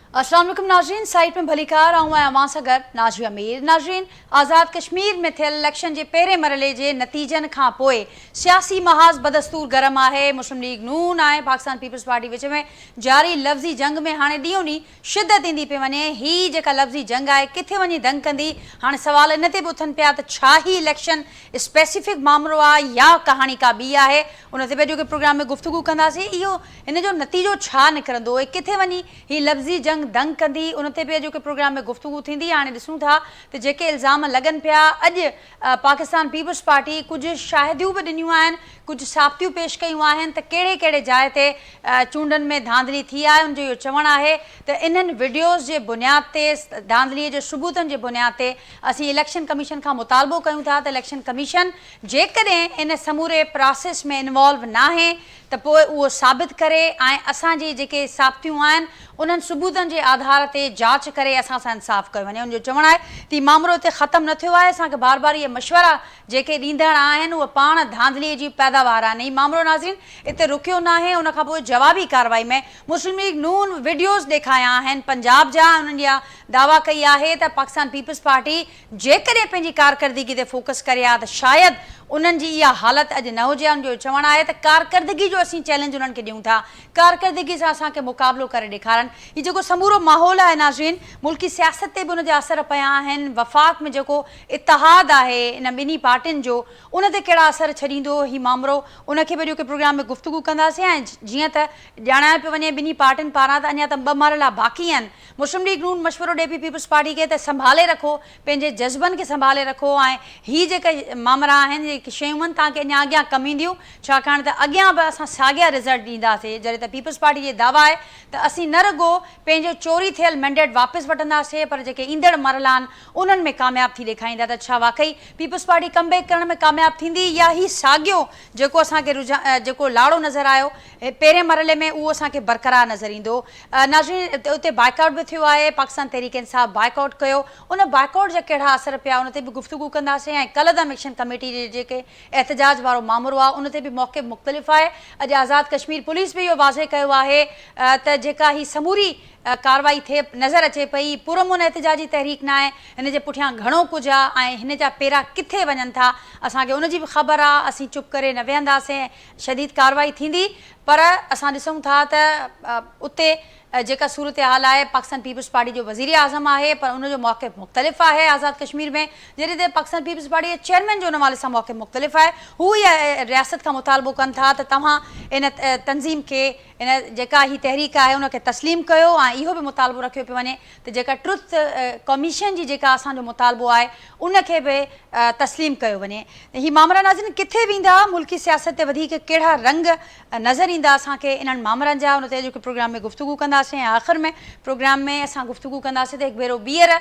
अस्सलाम वालेकुम नाज़रीन, साइट में भलीकार आऊं सां नाज़िया मीर। नाज़रीन, आज़ाद कश्मीर में थियल इलेक्शन के पहिरें मरहले के नतीजन खां पोइ सियासी महाज़ बदस्तूर गरम है। मुस्लिम लीग नून ऐं पाकिस्तान पीपल्स पार्टी विच में जारी लफ़्ज़ी जंग में हाँ ॾींहों ॾींहुं शिदत ईंदी पई वञे। ही जेका लफ़्ज़ी जंग है किथे वञी दंग कंदी, हाँ सवाल इन ते बि उथनि पिया त छा ही इलेक्शन स्पेसिफिक मामलो आहे या कहानी का ॿी आहे। उन ते पंहिंजो प्रोग्राम में गुफ्तगू कंदासीं। इहो इन जो नतीजो छा निकिरंदो, किथे वञी ही लफ़्ज़ी जंग दंग कंदी, उन ते बि जो प्रोग्राम में गुफ्तगू थींदी। हाणे ॾिसूं था त जेके इल्ज़ाम लगन पिया, अॼु पाकिस्तान पीपल्स पार्टी कुछ शाहिदियूं भी ॾिनियूं आहिनि, कुछ साबितियूं पेश कयूं आहिनि त कहिड़े कहिड़े जाइ ते चूंडनि में धांधली थी आहे। उनजो इहो चवणु आहे त इन्हनि वीडियोज़ जे बुनियाद ते, धांधलीअ जे सबूतनि जे बुनियाद ते असीं इलेक्शन कमीशन खां मुतालबो कयूं था त इलेक्शन कमीशन जेकॾहिं इन समूरे प्रोसेस में इन्वॉल्व न आहे त पोइ उहो साबित करे ऐं असांजी जेके साबितियूं आहिनि उन्हनि सबूतनि जे आधार ते जांच करे असां सां इंसाफ़ कयो वञे। उनजो चवणु आहे त मामलो हिते ख़तमु न थियो आहे। असांखे बार बार इहे मशवरा जेके ॾींदड़ आहिनि उहे पाण धांधलीअ जी पैदावार आहिनि। ही मामलो नाज़रीन हिते रुकियो न आहे। उनखां पोइ जवाबी कार्रवाई में मुस्लिम लीग नून वीडियोज़ ॾेखारिया आहिनि पंजाब जा। उन्हनि इहा दावा कई आहे त पाकिस्तान पीपल्स पार्टी जेकॾहिं पंहिंजी कारकर्दगी ते फोकस करे आहे त शायदि उन्हनि जी इहा हालत अॼु न हुजे। उनजो चवणु आहे त कारकर्दगी जो असीं चैलेंज उन्हनि खे ॾियूं था, कारकर्दगी सां असांखे मुक़ाबिलो करे ॾेखारनि। हीउ जेको समूरो माहौल आहे नाज़रीन, मुल्की सियासत ते बि उनजा असर पिया आहिनि। वफ़ाक़ में जेको इतिहाद आहे इन ॿिन्ही पार्टियुनि जो, उन ते कहिड़ा असर छॾींदो हीउ मामिलो, उनखे बि जेके प्रोग्राम में गुफ्तगू कंदासीं। ऐं जीअं त ॼाणायो पियो वञे ॿिन्ही पार्टियुनि पारां त अञा त 2 मरहला बाक़ी आहिनि। मुस्लिम लीग नून मशवरो ॾे पई पीपल्स पार्टी खे त संभाले रखो, पंहिंजे जज़्बनि खे संभाले रखो ऐं हीअ जेके मामला आहिनि, जेके शयूं आहिनि तव्हांखे अञा अॻियां कमु ईंदियूं, छाकाणि त अॻियां बि असां साॻिया रिज़ल्ट ॾींदासीं। जॾहिं त पीपल्स पार्टी जी दावा आहे त असीं न रुॻो पंहिंजो चोरी थियल मैंडेट वापसि वठंदासीं, पर जेके ईंदड़ मरहला आहिनि उन्हनि में कामयाबु थी ॾेखारींदा। त छा वाक़ई पीपल्स पार्टी कमबैक करण में कामयाबु थींदी या ही साॻियो जेको असांखे जेको लाड़ो नज़र आयो पहिरें मरहले में उहो असांखे बरक़रार नज़र ईंदो। नाज़रीन, उते बाइकआउट बि थियो आहे, पाकिस्तान तहरीक इंसाफ़ बाइकआउट कयो। उन बाइकआउट जा कहिड़ा असर पिया उन ते बि गुफ्तगू कंदासीं। ऐं कलदम एक्शन कमेटी जे जेके एहतजाज वारो मामलो आहे उन ते बि मौक़िफ़ मुख़्तलिफ़ आहे। अॼु आज़ाद कश्मीर पुलिस बि इहो वाज़े कयो आहे त जेका ही समूरी कार्रवाई थिए नज़र अचे पई, पुरमुन एहतजाजी तहरीक न आहे, हिन जे पुठियां घणो कुझु आहे ऐं हिन जा पेरा किथे वञनि था असांखे उनजी बि ख़बर आहे। असीं चुप करे न वेहंदासीं, शदीद कार्रवाई थींदी। पर असां ॾिसूं था त उते जेका सूरत हाल आहे, पाकिस्तान पीपल्स पार्टी जो वज़ीर आज़म आहे पर उनजो मौक़िफ़ मुख़्तलिफ़ आहे आज़ाद कश्मीर में। जॾहिं त पाकिस्तान पीपल्स पार्टी जे चेयरमैन जो उन हवाले सां मौक़िफ़ मुख़्तलिफ़ आहे। हू इहा रियासत खां मुतालबो कनि था त तव्हां इन तंज़ीम खे, इन जेका ही तहरीक आहे उनखे तस्लीम कयो। ऐं इहो बि मुतालबो रखियो पियो वञे त जेका ट्रुथ कमीशन जी जेका असांजो मुतालबो आहे उनखे बि तस्लीम कयो वञे। ही मामला नाज़रीन किथे वेंदा, मुल्की सियासत ते वधीक कहिड़ा रंग नज़र ईंदा असांखे इन्हनि मामलनि जा, उन ते जेके प्रोग्राम में गुफ्तगू कंदासीं। आख़िर में प्रोग्राम में असां गुफ्तगू कंदासीं त हिकु भेरो ॿीहर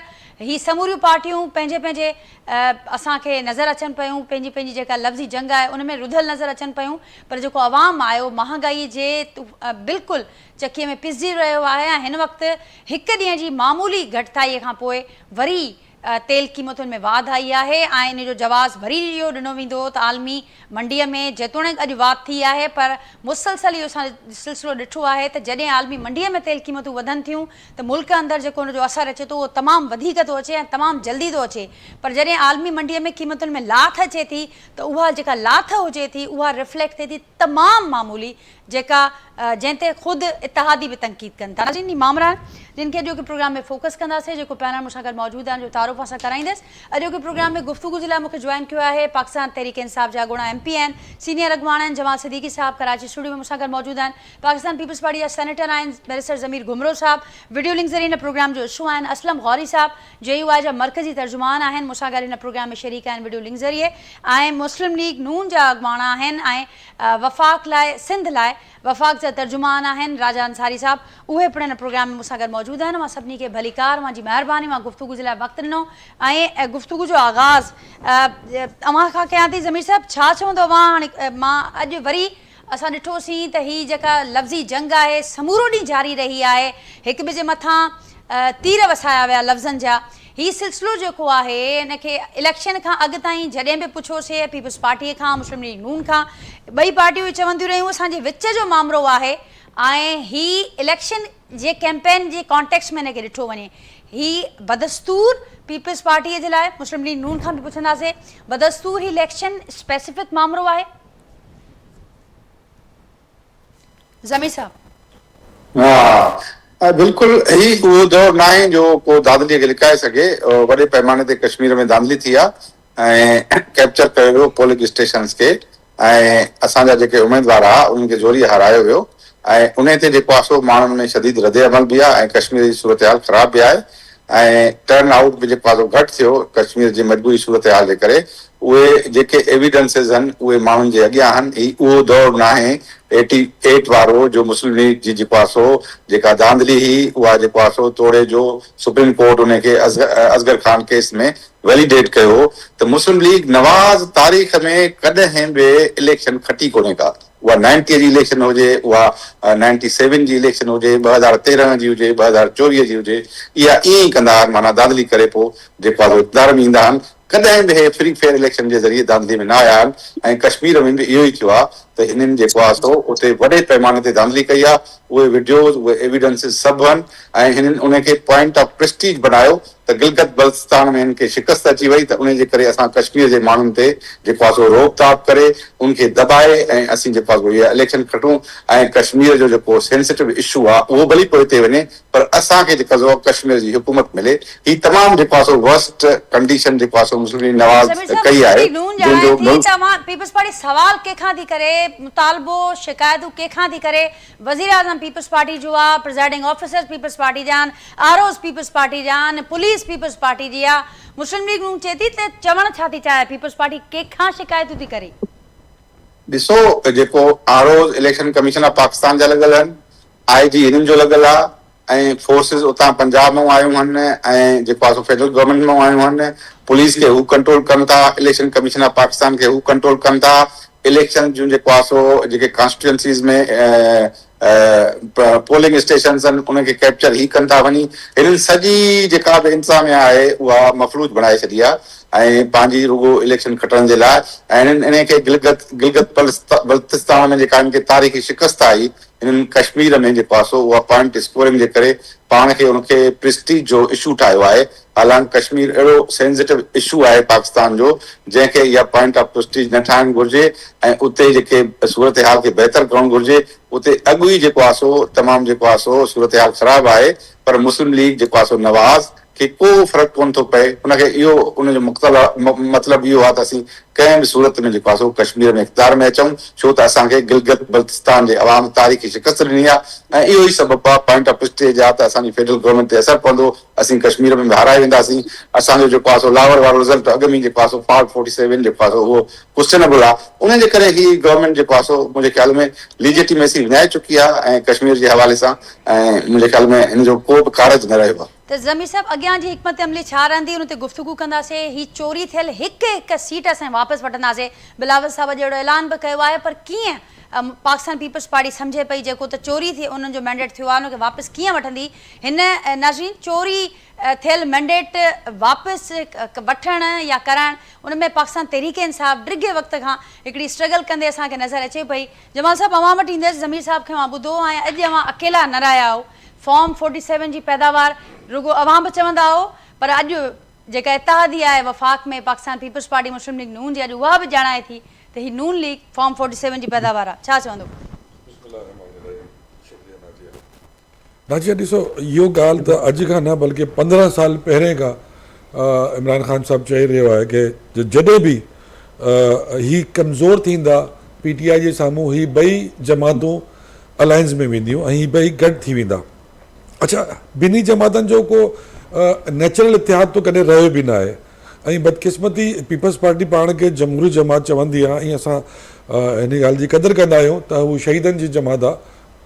ही समूरियूं पार्टियूं पंहिंजे पंहिंजे असांखे नज़र अचनि पियूं, पंहिंजी पंहिंजी जेका लफ़्ज़ी जंग आहे उन में रुधल नज़र अचनि पियूं। पर जेको अवाम आयो महांगाई जे बिल्कुलु चकीअ में पिसजी रहियो आहे। ऐं हिन वक़्तु हिकु ॾींहं जी मामूली घटिताईअ खां पोइ वरी तेल क़ीमतुनि में वाध आई आहे ऐं इन जो जवाज़ वरी इहो ॾिनो वेंदो त आलमी मंडीअ में जेतोणीकि अॼु वाध थी आहे, पर मुसलसल इहो असां सिलसिलो ॾिठो आहे त जॾहिं आलमी मंडीअ में तेल क़ीमतूं वधनि थियूं त मुल्क अंदरि जेको उनजो असरु अचे थो उहो तमामु वधीक थो अचे ऐं तमामु जल्दी थो अचे। पर जॾहिं आलमी मंडीअ में क़ीमतुनि में लाथ अचे थी त उहा जेका लाथ हुजे थी उहा रिफ्लेक्ट थिए थी तमामु मामूली, जेका जंहिं ते ख़ुदि इतिहादी बि तनक़ीद कनि था। जिन मामला जिन खे अॼु के प्रोग्राम में फोकस कंदासीं, जेको पैनल मूंसां गॾु मौजूदु आहे जो तारुफ़ असां कराईंदसि। अॼु के प्रोग्राम में गुफ्तगू जे लाइ मूंखे जॉइन कयो आहे पाकिस्तान तहरीक इंसाफ़ जा गुणा MP आहिनि, सीनियर अॻवान आहिनि जमाल सिद्दीकी साहब, कराची स्टूडियो में मूंसां गॾु मौजूदु आहिनि। पाकिस्तान पीपल्स पार्टी जा सेनेटर आहिनि बैरिस्टर ज़मीर घुमरो साहब, वीडियो लिंक ज़रिए हिन प्रोग्राम जो इशू आहिनि। असलम गौरी साहब JUI जा मरकज़ी तर्जुमान आहिनि, मूंसां गॾु हिन प्रोग्राम में शरीक आहिनि वीडियो लिंक ज़रिए। ऐं मुस्लिम लीग नून जा अॻवान आहिनि ऐं वफ़ाक़ लाइ सिंध लाइ वफ़ाक़ जा तर्जुमान आहिनि राजा अंसारी साहब, उहे पिणु हिन प्रोग्राम में मूंसां गॾु मौजूदु आहिनि। मां सभिनी खे भलीकार, मुंहिंजी महिरबानी, मां गुफ्तगू जे लाइ वक़्तु ॾिनो ऐं गुफ्तगू जो आगाज़ अव्हां खां कयां थी। ज़मीर साहब छा चवंदो अव्हां? हाणे मां अॼु वरी असां ॾिठोसीं त हीअ जेका लफ़्ज़ी जंग आहे समूरो ॾींहुं जारी रही आहे, हिक ॿिए जे मथां तीर वसाया विया लफ़्ज़नि जा। हीउ सिलसिलो जेको आहे हिनखे इलेक्शन खां अॻु ताईं जॾहिं बि पुछोसीं पीपल्स पार्टीअ खां, मुस्लिम लीग नून खां, ॿई पार्टियूं चवंदियूं रहियूं असांजे विच जो मामिलो आहे ऐं ही इलेक्शन जे कैंपेन जे कॉन्टेक्स्ट में हिनखे ॾिठो वञे ही बदस्तूर पीपल्स पार्टीअ जे लाइ मुस्लिम लीग नून खां बि पुछंदासीं बदस्तूर ही इलेक्शन स्पेसिफिक मामिलो आहे ज़मीर साहब? हा बिल्कुलु ही उहो दौर न आहे जो को दादलीअ खे लिकाए सघे वॾे पैमाने ते कश्मीर में दादली थी आहे ऐं कैप्चर कयो वियो पोलिंग स्टेशन्स खे ऐं असांजा जेके उमेदवार हुआ उन्हनि खे ज़ोरी हारायो वियो ऐं उन ते जेको आहे सो माण्हुनि में शदीद रद अमल बि आहे ऐं कश्मीर जी सूरत हाल ख़राब बि आहे ऐं टर्न आउट बि जेको आहे सो घटि थियो कश्मीर जी मजबूरी सूरत हाल जे करे उहे जेके एविडेंसिस आहिनि उहे माण्हुनि जे अॻियां आहिनि ही उहो दौर न आहे 88 वारो जो मुस्लिम लीग जी जेको आहे सो जेका धांधली हुई उहा जेको आहे सो तोड़े जो सुप्रीम कोर्ट उनखे असगर खान केस में वैलिडेट कयो त मुस्लिम लीग नवाज़ तारीख़ में कॾहिं बि इलेक्शन खटी कोन्हे का उहा 90 जी इलेक्शन हुजे उहा 97 जी इलेक्शन हुजे 2013 जी हुजे 2024 जी हुजे इहा ईअं ई कंदा आहिनि माना दादली करे पोइ जेको आहे इक़्तिदार में ईंदा आहिनि कॾहिं बि फ्री फेयर इलेक्शन जे ज़रिए दादली में न आया आहिनि ऐं कश्मीर में बि इहो ई थियो आहे त हिननि जेको आहे सो उते वॾे पैमाने ते दादली कई आहे उहे वीडियोज़ उहे एविडेंसिस सभु आहिनि ऐं हिननि उनखे पॉइंट ऑफ प्रेस्टीज बनायो त गिलगित बल्तिस्तान में हिनखे शिकस्त अची वई त उन जे करे असां कश्मीर जे माण्हुनि ते जेको आहे सो रोक ताप करे उनखे दॿाए ऐं असीं जेको आहे सो इहा इलेक्शन खटूं ऐं कश्मीर जो जेको सेंसिटिव इशू आहे उहो भली पोइ हिते वञे पर असांखे जेका सो कश्मीर जी हुकूमत मिले ही तमामु जेको आहे सो वर्स्ट कंडीशन जेको आहे सो मुस्लिम लीग नवाज़ कई आहे पीपल्स पार्टी सवाल कंहिंखां थी करे मुतालबो शिकायतूं कंहिंखां थी करे वज़ीर आज़म पीपल्स पार्टी जो आहे प्रिज़ाइडिंग ऑफिसर्स पीपल्स पार्टी जा आहिनि आरओज़ पीपल्स पार्टी जा आहिनि पुलिस पीपल्स पार्टी जी आहे मुस्लिम लीग नून चए थी त चवणु छा थी चाहे पीपल्स पार्टी कंहिंखां शिकायतूं थी करे? ॾिसो जेको आरओज़ इलेक्शन कमीशन ऑफ पाकिस्तान जा लॻल आहिनि IG हिननि जो लॻल आहे ऐं फोर्सिस उतां पंजाब मां आयूं आहिनि ऐं जेको आहे सो फेडरल गवर्नमेंट मां आयूं आहिनि पुलिस खे हू कंट्रोल कनि था इलेक्शन कमीशन ऑफ पाकिस्तान खे हू कंट्रोल कनि था इलेक्शन जूं जेको आहे सो जेके कॉन्स्टिट्यूंसीज़ में पोलिंग स्टेशन्स आहिनि उनखे कैप्चर ही कनि था वञी हिननि सॼी जेका बि इंतिज़ामिया आहे उहा मफ़लूज बणाए छॾी आहे ऐं पंहिंजी रुगो इलेक्शन खटण जे लाइ ऐं हिननि इनखे गिलगित बल्तिस्तान में जेका हिनखे तारीख़ी शिकस्त आई हिननि कश्मीर में जेको आहे सो उहा पॉइंट स्कोरिंग जे करे पाण खे उनखे प्रेस्टीज जो इशू ठाहियो आहे हालांकि कश्मीर अहिड़ो सेंसिटिव इशू आहे पाकिस्तान जो जंहिंखे इहा पॉइंट ऑफ प्रेस्टीज न ठाहिणु घुरिजे ऐं उते जेके सूरत हाल खे बहितर करणु घुरिजे उते अॻु ई जेको आहे सो तमामु जेको आहे सो सूरत हाल ख़राबु आहे पर मुस्लिम लीग जेको आहे सो नवाज़ खे को फ़र्क़ु कोन थो पए उनखे इहो उनजो मतिलबु इहो आहे त असीं कंहिं बि सूरत में जेको आहे सो कश्मीर में इक़्तिदार में अचूं छो त असांखे गिलगित बल्तिस्तान जे अवाम तारीख़ी शिकस्त ॾिनी आहे ऐं इहो ई सबबु आहे पॉइंट ऑफ प्रेस्टीज आहे त असांजी फेडरल गवर्नमेंट ते असरु पवंदो असीं कश्मीर में बि हाराए वेंदासीं असांजो जेको आहे सो लाहौर वारो रिज़ल्ट अॻु में जेको आहे सो पार्ट 47 जेको आहे सो उहो क्वेश्चनेबल आहे उन जे करे ही गवर्नमेंट जेको आहे सो मुंहिंजे ख़्याल में लीजिटिमेसी विञाए चुकी आहे ऐं कश्मीर जे हवाले सां ऐं मुंहिंजे ख़्याल में हिन जो को बि कारज न रहियो आहे त ज़मीर साहब अॻियां जी हिकमत अमली छा रहंदी उन ते गुफ़्तगू कंदासीं ही चोरी थियल हिकु सीट असां वापसि वठंदासीं बिलावल साहब जहिड़ो ऐलान बि कयो आहे पर कीअं पाकिस्तान पीपल्स पार्टी सम्झे पई जेको त चोरी थी उन्हनि जो मैंडेट थियो आहे उनखे वापसि कीअं वठंदी हिन नाज़रीन चोरी थियल मैंडेट वापसि वठणु या करणु उन में पाकिस्तान तहरीक इंसाफ़ ड्रिघे वक़्त खां हिकिड़ी स्ट्रगल कंदे असांखे नज़र अचे पई जमाल साहब अवां वटि ईंदसि ज़मीर साहब खे मां ॿुधो ऐं अॼु अवां अकेला न रहिया आहियो फॉर्म 47 जी पैदावार रुगो अवां बि चवंदा हो पर अॼु जेका इत्तेहादी आहे वफ़ाक़ में पाकिस्तान पीपल्स पार्टी मुस्लिम लीग नून जी अॼु उहा बि ॼाणाए थी त ही नून लीग फॉर्म 47 जी पैदावार आहे छा चवंदो? नाजिया ॾिसो इहो ॻाल्हि त अॼु खां न बल्कि 15 साल पहिरें खां इमरान ख़ान साहिबु चई रहियो आहे कि जॾहिं बि ही कमज़ोर थींदा PTI जे साम्हूं ही ॿई जमातूं अलायंस में वेंदियूं ऐं ही ॿई गॾु थी वेंदा अच्छा ॿिन्ही जमातनि जो को नेचुरल इतिहाद तो कॾहिं रहियो बि न आहे ऐं बदकिस्मती पीपल्स पार्टी पाण खे जमहूरी जमात चवंदी आहे ऐं असां हिन ॻाल्हि जी क़दुरु कंदा आहियूं त हू शहीदनि जी जमात आहे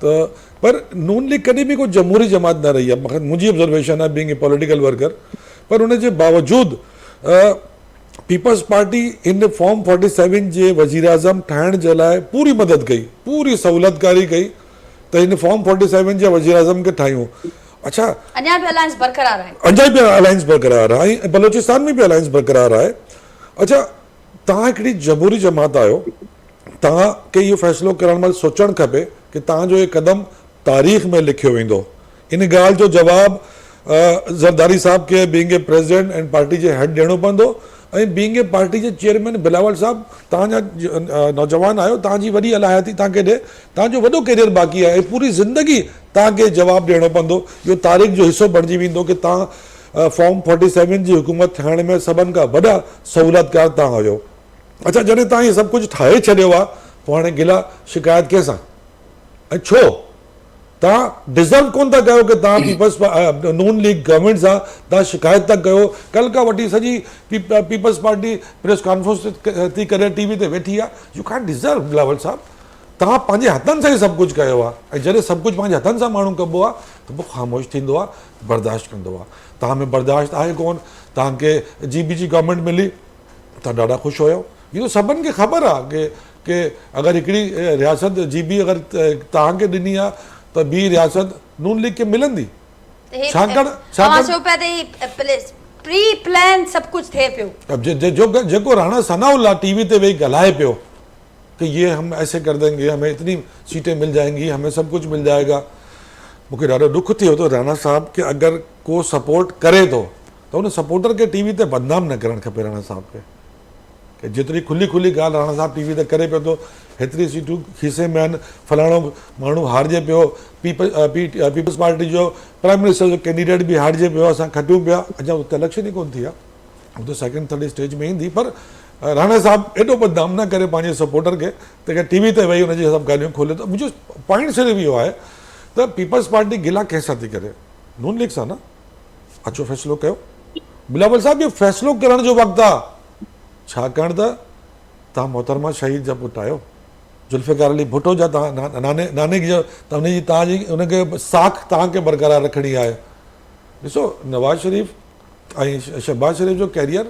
त पर नून लीग कॾहिं बि को जमहूरी जमात न रही आहे मुंहिंजी ऑब्ज़र्वेशन आहे बीइंग ए पॉलिटिकल वर्कर पर उन जे बावजूदि पीपल्स पार्टी इन फॉर्म 47 जे वज़ीर आज़म ठाहिण जे लाइ पूरी मदद कई पूरी सहूलियतकारी कई त हिन फॉर्म 47 जे वज़ीर आज़म खे ठाहियूं अच्छा अञा बि अलायंस बरक़रार आहे ऐं बलोचिस्तान में बि अलायंस बरक़रार आहे अच्छा तव्हां हिकिड़ी जमहूरी जमात आहियो तव्हांखे इहो फ़ैसिलो करण महिल सोचणु खपे कि तव्हांजो इहो क़दम तारीख़ में लिखियो वेंदो। इन ॻाल्हि जो जवाबु ज़रदारी साहब खे being a president and party जे हेड ॾियणो पवंदो, ऐं बीइंग ए पार्टी जे चेयरमैन बिलावल साहब, तव्हांजा नौजवान आहियो, तव्हांजी वॾी अलाहियाती तव्हांखे ॾे, तव्हांजो वॾो कैरियर बाक़ी आहे, पूरी ज़िंदगी तव्हांखे जवाबु ॾियणो पवंदो। इहो तारीख़ जो हिसो बणिजी वेंदो कि तव्हां फॉर्म 47 जी हुकूमत ठाहिण में सभिनि खां वॾा सहूलियतकार तव्हां हुयो। अच्छा, जॾहिं तव्हां इहे सभु कुझु ठाहे छॾियो आहे, पोइ हाणे गिला शिकायत कंहिंसां ऐं छो? तव्हां डिज़र्व कोन था कयो कि तव्हां पीपल्स नून लीग गवर्नमेंट सां तव्हां शिकायत था कयो। कल्ह खां वठी सॼी पीपल्स पार्टी प्रेस कॉन्फ्रेंस थी करे टीवी ते वेठी आहे। यू कांट डिज़र्व बिलावल साहब, तव्हां पंहिंजे हथनि सां ई सभु कुझु कयो आहे, ऐं जॾहिं सभु कुझु पंहिंजे हथनि सां माण्हू कबो आहे त पोइ ख़ामोश थींदो आहे, बर्दाश्त कंदो आहे। तव्हां में बर्दाश्त आहे कोन। तव्हांखे GB जी गवर्नमेंट मिली, तव्हां ॾाढा ख़ुशि हुयो। इहो सभिनि खे ख़बर आहे कि अगरि हिकिड़ी रियासत GB अगरि तव्हांखे ॾिनी आहे त ॿी रियासत नून लीग खे मिलंदी। प्री प्लान सब कुछ थे पियो। जेको राणा सनाउल्लाह टीवी ते वेही ॻाल्हाए पियो कि ये हम ऐसे कर देंगे, हमें इतनी सीटें मिल जाएंगी, हमें सब कुछ मिल जाएगा, मूंखे ॾाढो दुख थियो तो राणा साहब कि अगरि को सपोर्ट करे थो त उन सपोर्टर खे टीवी ते बदनाम न करणु खपे। राणा साहब खे कि जेतिरी खुली ॻाल्हि राणा साहब टीवी ते करे पियो थो, हेतिरी सीटूं खीसे में आहिनि, फलाणो माण्हू हारिजे पियो, पीपल्स पार्टी जो प्राइम मिनिस्टर जो कैंडिडेट बि हारिजे पियो, असां खटियूं पिया, अञा उते इलेक्शन ई कोन थी आहे, हू त सेकेंड थर्ड स्टेज में ईंदी। पर राणा साहब एॾो बदनाम न करे पंहिंजे सपोर्टर खे त टीवी ते वेही हुनजी सभु ॻाल्हियूं खोले। त मुंहिंजो पॉइंट सिर्फ़ु इहो आहे त पीपल्स पार्टी गिला कंहिंसां थी करे? नून लीग सां न। अचो फ़ैसिलो कयो। बिलावल साहब, इहो फ़ैसिलो करण जो वक़्तु आहे, छाकाणि त तव्हां मोहतरमा शहीद जा पुटु आहियो, जुल्फ़िकार अली भुट्टो जा तव्हां नाने जो, त उनजी तव्हांजी उनखे साख तव्हांखे बरक़रार रखणी आहे। ॾिसो, नवाज़ शरीफ़ ऐं शहबाज शरीफ़ जो कैरियर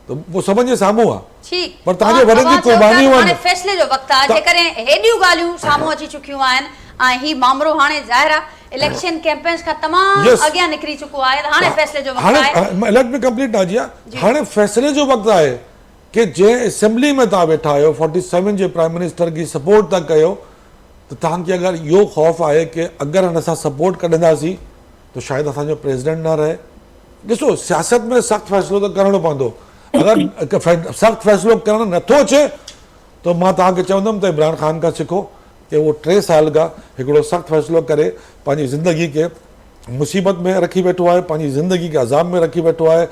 त उहो सभिनि जे साम्हूं आहे, पर तव्हांजे वॾनि जी क़ुर्बानियूं आहिनि। फ़ैसिले जो वक़्तु आहे, जेकॾहिं हेॾियूं ॻाल्हियूं साम्हूं अची चुकियूं आहिनि ऐं ही मामिलो हाणे ज़ाहिर आहे इलेक्शन कैंपेन्स खां तमामु अॻियां निकिरी चुको आहे, त हाणे फ़ैसिले जो वक़्तु आहे। हाणे इलेक्ट में कंप्लीट आहे जी, हाणे फ़ैसिले जो वक़्तु आहे कि जंहिं असेंबली में तव्हां वेठा आहियो, 47 जे प्राइम मिनिस्टर की सपोर्ट था कयो, त तव्हांखे अगरि इहो ख़ौफ़ आहे कि अगरि हिन सां सपोर्ट कढंदासीं त शायदि असांजो प्रेसिडेंट न रहे। ॾिसो, सियासत में सख़्तु फ़ैसिलो त करिणो पवंदो। अगरि सख़्तु फ़ैसिलो करणु नथो अचे त मां तव्हांखे चवंदुमि त इमरान ख़ान खां सिखो कि उहो 3 साल खां हिकिड़ो सख़्तु फ़ैसिलो करे पंहिंजी ज़िंदगी खे मुसीबत में रखी वेठो आहे, पंहिंजी ज़िंदगी खे अज़ाब में रखी वेठो आहे,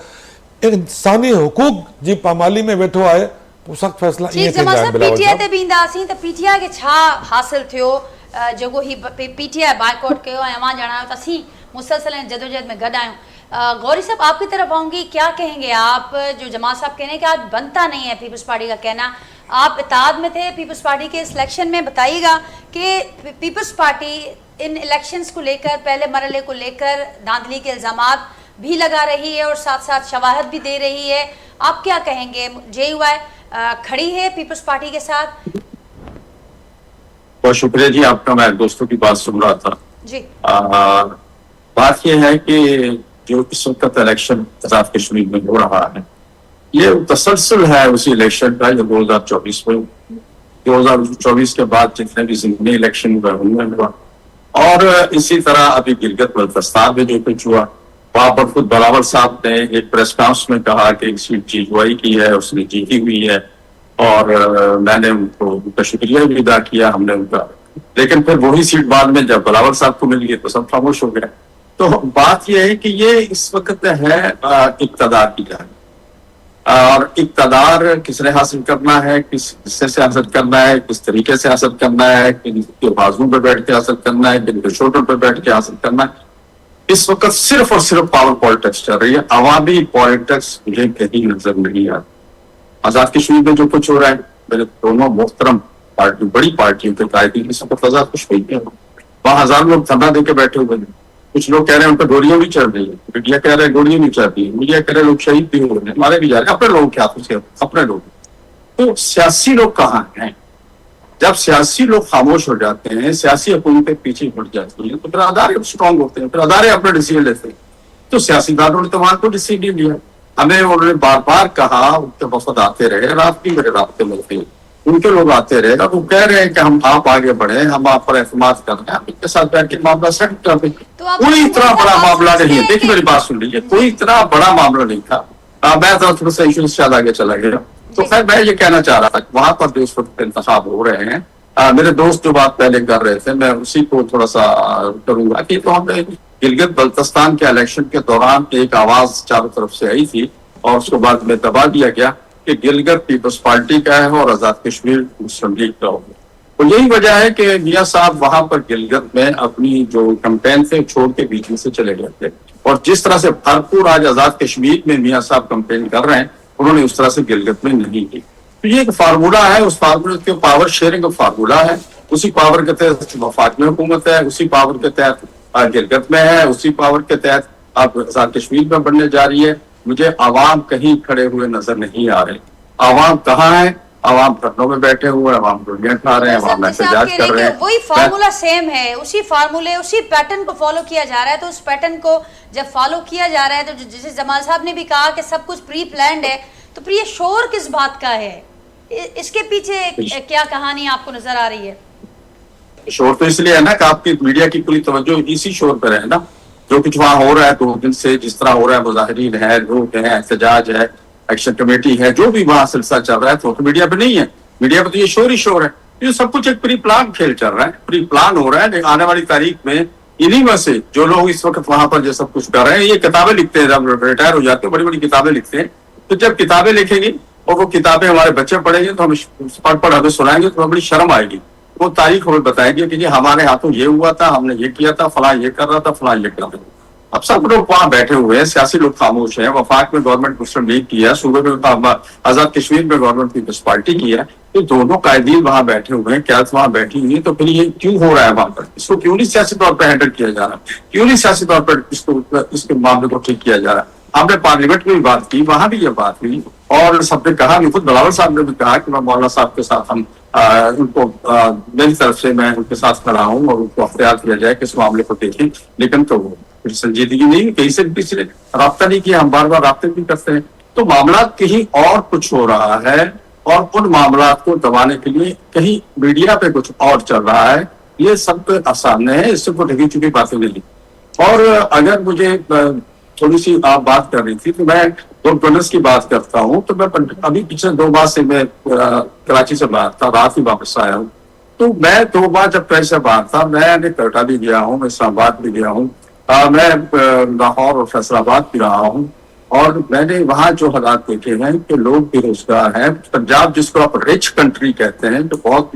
इंसानी हुकूक जी पामाली में वेठो आहे। पोइ सख़्तु फ़ैसिला ईअं थींदा आहिनि। PTI ते बि ईंदासीं त PTI खे छा हासिल थियो, जेको ही PTI बाइकआउट कयो ऐं अवां ॼाणायो त असीं मुसलसल जदोजहद में गॾु आहियूं। गौरी साहब, आपकी तरफ आऊँगी, क्या कहेंगे आप? जो जमात साहब कह रहे हैं कि आज बनता नहीं है पीपल्स पार्टी का कहना, आप इत्तेहाद में थे पीपल्स पार्टी के सिलेक्शन में, बताइएगा कि पीपल्स पार्टी इन इलेक्शंस को लेकर, पहले मरहले को लेकर धांधली के इल्ज़ामात भी लगा रही है और साथ साथ शवाहद भी दे रही है, आप क्या कहेंगे? JUI खड़ी है पीपल्स पार्टी के साथ? बहुत शुक्रिया जी आपका। मैं दोस्तों की बात सुन रहा था जी। बात यह है कि जो इस वक्त इलेक्शन आजाद कश्मीर में हो रहा है, ये तसलसल है उसी इलेक्शन का जो 2024 में, 2024 के बाद जितने भी जितने इलेक्शन हुए उनमें हुआ, और इसी तरह अभी गिलगित बल्तिस्तान में जो कुछ हुआ, वहां पर खुद बिलावल साहब ने एक प्रेस कॉन्फ्रेंस में कहा कि एक सीट JUI की है, उसने जीती हुई है, और मैंने उनका शुक्रिया भी अदा किया हमने उनका। लेकिन फिर वही सीट बाद में जब बिलावल साहब को मिल गई तो सब खामोश हो गए। तो बात यह है कि ये इस वक्त है इक़्तिदार की जान, और इक़्तिदार किसने हासिल करना है, किस हिस्से से हासिल करना है, किस तरीके से हासिल करना है, किनके बाजू पे बैठ के हासिल करना है, किनके शोल्डर पे बैठ के हासिल करना है, इस वक्त सिर्फ और सिर्फ पावर पॉलिटिक्स चल रही है। अवामी पॉलिटिक्स मुझे कहीं नजर नहीं आता। आजाद कश्मीर में जो कुछ हो रहा है, मेरे दोनों मोहतरम पार्टी, बड़ी पार्टियों के कायदीन इस वक्त आजाद कश्मीर में वहां 1000 लोग धरना देके बैठे हुए हैं। कुछ लोग कह रहे हैं उन पर गोलियां भी चल रही है, मीडिया कह रहे हैं गोलियां नहीं चल रही है, मीडिया कह रहे हैं लोग शहीद भी हो रहे हैं, मारे भी जा रहे हैं। अपने लोग क्या कुछ अपने लोग, तो सियासी लोग कहाँ हैं? जब सियासी लोग खामोश हो जाते हैं, सियासी हुकूमतें पीछे हट जाती हैं, तो फिर अदारे स्ट्रॉन्ग होते हैं, फिर अदारे अपने डिसीजन लेते हैं। तो सियासीदानों ने तो वहां को डिसीजन लिया, हमें उन्होंने बार बार कहा, उनके वफद आते रहे, रात भी मेरे रास्ते मिलते हैं, उनके लोग आते रहे, वो कह रहे हैं कि हम आप आगे बढ़े, हम आप पर एतमाद कर रहे हैं, आप इनके साथ बैठ के मामला सेट कर दें। कोई इतना बड़ा मामला नहीं है, देखिए मेरी बात सुन लीजिए, कोई इतना बड़ा मामला नहीं था। मैं तो थोड़ा सा इशू से आगे चला गया। तो खैर मैं ये कहना चाह रहा था कि वहां पर जो इस वक्त इंतखाब हो रहे हैं, मेरे दोस्त जो बात पहले कर रहे थे, मैं उसी को थोड़ा सा करूंगा कि तो हमने गिलगित बल्तिस्तान के इलेक्शन के दौरान एक आवाज चारों तरफ से आई थी और उसके बाद में दबा दिया गया कि गिलगित पीपल्स पार्टी का है और आजाद कश्मीर मुस्लिम लीग का होगा। तो यही वजह है कि मियां साहब वहां पर गिलगित में अपनी जो कैंपेन थे छोड़ के बीच में से चले गए थे, और जिस तरह से भरपूर आज आजाद कश्मीर में मियां साहब कैंपेन कर रहे हैं, उन्होंने उस तरह से गिलगित में नहीं की। तो ये एक फार्मूला है, उस फार्मूले के पावर शेयरिंग का फार्मूला है, उसी पावर के तहत वफाक में हुकूमत है, उसी पावर के तहत गिलगित में है, उसी पावर के तहत अब आजाद कश्मीर में बनने जा रही है। मुझे आवाम कहीं खड़े हुए नजर नहीं आ रहे। आवाम कहाँ है? आवाम धरनों में बैठे हुए, आवाम गोलियां खा रहे हैं, आवाम एहतजाज कर रहे हैं। वही फार्मूला सेम है, उसी फार्मूले उसी पैटर्न को फॉलो किया जा रहा है। तो उस पैटर्न को जब फॉलो किया जा रहा है, तो जैसे जमाल साहब ने भी कहा कि सब कुछ प्री प्लान्ड है, तो फिर ये शोर किस बात का है? इसके पीछे क्या कहानी आपको नजर आ रही है? शोर तो इसलिए है ना कि आपकी मीडिया की पूरी तवज्जो इसी शोर पर है ना। जो कुछ वहां हो रहा है 2 दिन से, जिस तरह हो रहा है, मुजाहिरीन है, लोग हैं, एहतजाज है, एक्शन कमेटी है, जो भी वहां सिलसिला चल रहा है, तो मीडिया पे नहीं है। मीडिया पे तो ये शोर ही शोर है। ये सब कुछ एक प्री प्लान खेल चल रहा है, प्री प्लान हो रहा है। आने वाली तारीख में इन्हीं में से जो लोग इस वक्त वहां पर जो सब कुछ कर रहे हैं, ये किताबें लिखते हैं, जब रिटायर हो जाते हैं बड़ी बड़ी किताबें लिखते हैं। तो जब किताबें लिखेंगी और वो किताबें हमारे बच्चे पढ़ेंगे तो हम पढ़ पढ़ हमें सुनाएंगे तो बड़ी शर्म आएगी। वो तारीख हमें बताएगी कि हमारे हाथों ये हुआ था, हमने ये किया था, फलां ये कर रहा था, फलां ये कर रहा था। अब सब लोग वहां बैठे हुए हैं, सियासी लोग खामोश हैं। वफाक में गवर्नमेंट मुस्लिम लीग की है, सूबे में आजाद कश्मीर में गवर्नमेंट पीपल्स पार्टी की है। तो दोनों कायदीन वहां बैठे हुए हैं, क्या वहां बैठी हुई है। तो फिर ये क्यों हो रहा है वहां पर? इसको क्यों नहीं सियासी तौर पर हैंडल किया जा रहा? क्यों नहीं सियासी तौर पर इसके मामले को ठीक किया जा रहा? हमने पार्लियामेंट में भी बात की, वहां भी ये बात हुई, और सबने कहा, खुद बिलावल साहब ने भी कहा कि मैं मौलाना साहब के साथ हम उनको मेरी तरफ से मैं उनके साथ खड़ा हूँ और उनको अख्तियार किया जाए कि इस मामले को देखें। लेकिन तो फिर संजीदगी नहीं, कहीं से भी पिछले राब्ता नहीं किया। हम बार बार राब्ते भी करते हैं। तो मामला कहीं और कुछ हो रहा है, और उन मामला को दबाने के लिए कहीं मीडिया पे कुछ और चल रहा है। ये सब सामने है, इससे कोई ढकी चुकी बातें नहीं। और अगर मुझे थोड़ी सी आप बात कर रही थी, तो मैं डोनर्स की बात करता हूँ। तो मैं अभी पिछले 2 बार से मैं कराची से बाहर था, रात ही वापस आया हूँ। तो मैं 2 बार जब कहीं से बाहर था, मैंने कोयटा भी गया हूँ, मैं इस्लामाबाद भी गया हूँ, मैं लाहौर और फैसलाबाद भी रहा हूँ, और मैंने वहाँ जो हालात देखे हैं कि लोग बेरोजगार हैं। पंजाब जिसको आप रिच कंट्री कहते हैं, जो बहुत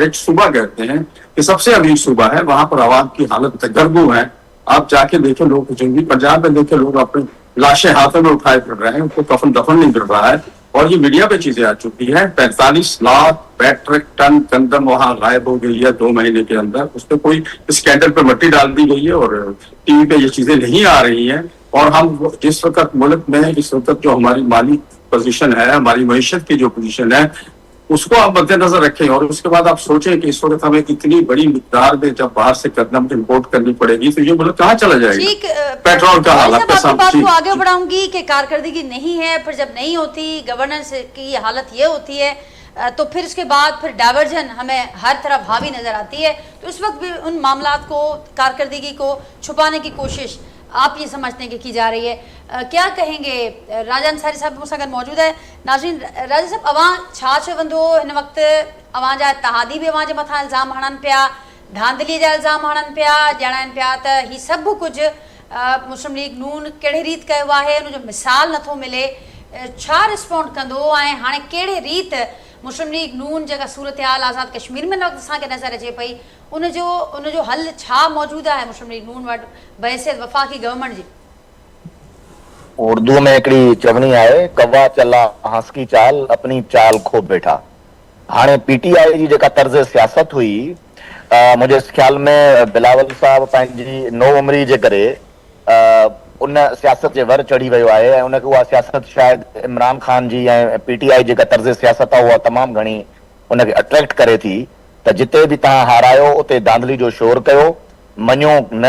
रिच सूबा कहते हैं, कि सबसे अमीर सूबा है, वहां पर आवाम की हालत तगरबू है। आप जाके देखें, लोग जंगी पंजाब में देखे, लोग अपने लाशें हाथों में उठाए फिर रहे हैं, उनको कफन दफन नहीं मिल रहा है। और ये मीडिया पे चीजें आ चुकी है। 45 लाख मैट्रिक टन गंदम वहां गायब हो गई है 2 महीने के अंदर। उस पर कोई स्कैंडल पे मट्टी डाल दी गई है और टीवी पे ये चीजें नहीं आ रही हैं। और हम जिस वक्त मुल्क में इस वक्त जो हमारी माली पोजीशन है, हमारी मईशत की जो पोजीशन है, उसको आप मद्देनजर रखें। और उसके बाद आप सोचें कि इस वक्त हमें इतनी बड़ी मिकदार में जब बाहर से गंदम इम्पोर्ट करनी पड़ेगी, तो ये मुल्क कहाँ चला जाएगा? पेट्रोल का हालत बात को आगे बढ़ाऊंगी कि कारकर्दगी नहीं है, फिर जब नहीं होती, गवर्नेंस की हालत ये होती है, तो फिर इसके बाद फिर डाइवर्जन हमें हर तरफ हावी नजर आती है। तो इस वक्त भी उन मामलात को, कारकर्दगी को छुपाने की कोशिश आप ये समझते हैं कि की जा रही है। क्या कहेंगे? राजा अंसारी साहब मुझसे अगर मौजूद है। नाज़रीन, राजा साहब, अवां छा चवंदो हिन वक्त? अवां जा इत्तेहादी भी अवां जे मथां इल्ज़ाम हणनि पिया, धांधलीअ जा इल्ज़ाम हणनि पिया, ॼाणाइनि पिया त ही सभु कुझु मुस्लिम लीग नून कहिड़े रीत कयो आहे, उनजो मिसाल नथो मिले। छा रिस्पॉन्ड कंदो ऐं हाणे कहिड़े रीत मुस्लिम लीग नून जेका सूरत हाल आज़ाद कश्मीर में असांखे नज़र अचे पई, उनजो हल छा मौजूद है मुस्लिम लीग नून वटि बहसियत वफ़ाक़ी गवर्नमेंट जी? उर्दू में हिकिड़ी चवणी आहे, कवा चला हंसकी चाल अपनी चाल खो बैठा। हाणे पीटीआई जी जेका तर्ज़ सियासत हुई, मुंहिंजे ख़्याल में बिलावल साहब पंहिंजी नो उमिरि जे करे उन सियासत जे वर चढ़ी वियो आहे, ऐं उनखे उहा सियासत शायदि इमरान ख़ान जी ऐं पीटीआई जेका तर्ज़ सियासत आहे उहा तमामु घणी उनखे अट्रैक्ट करे थी। त जिते बि तव्हां हारायो उते धांधली जो शोर कयो, मञो न,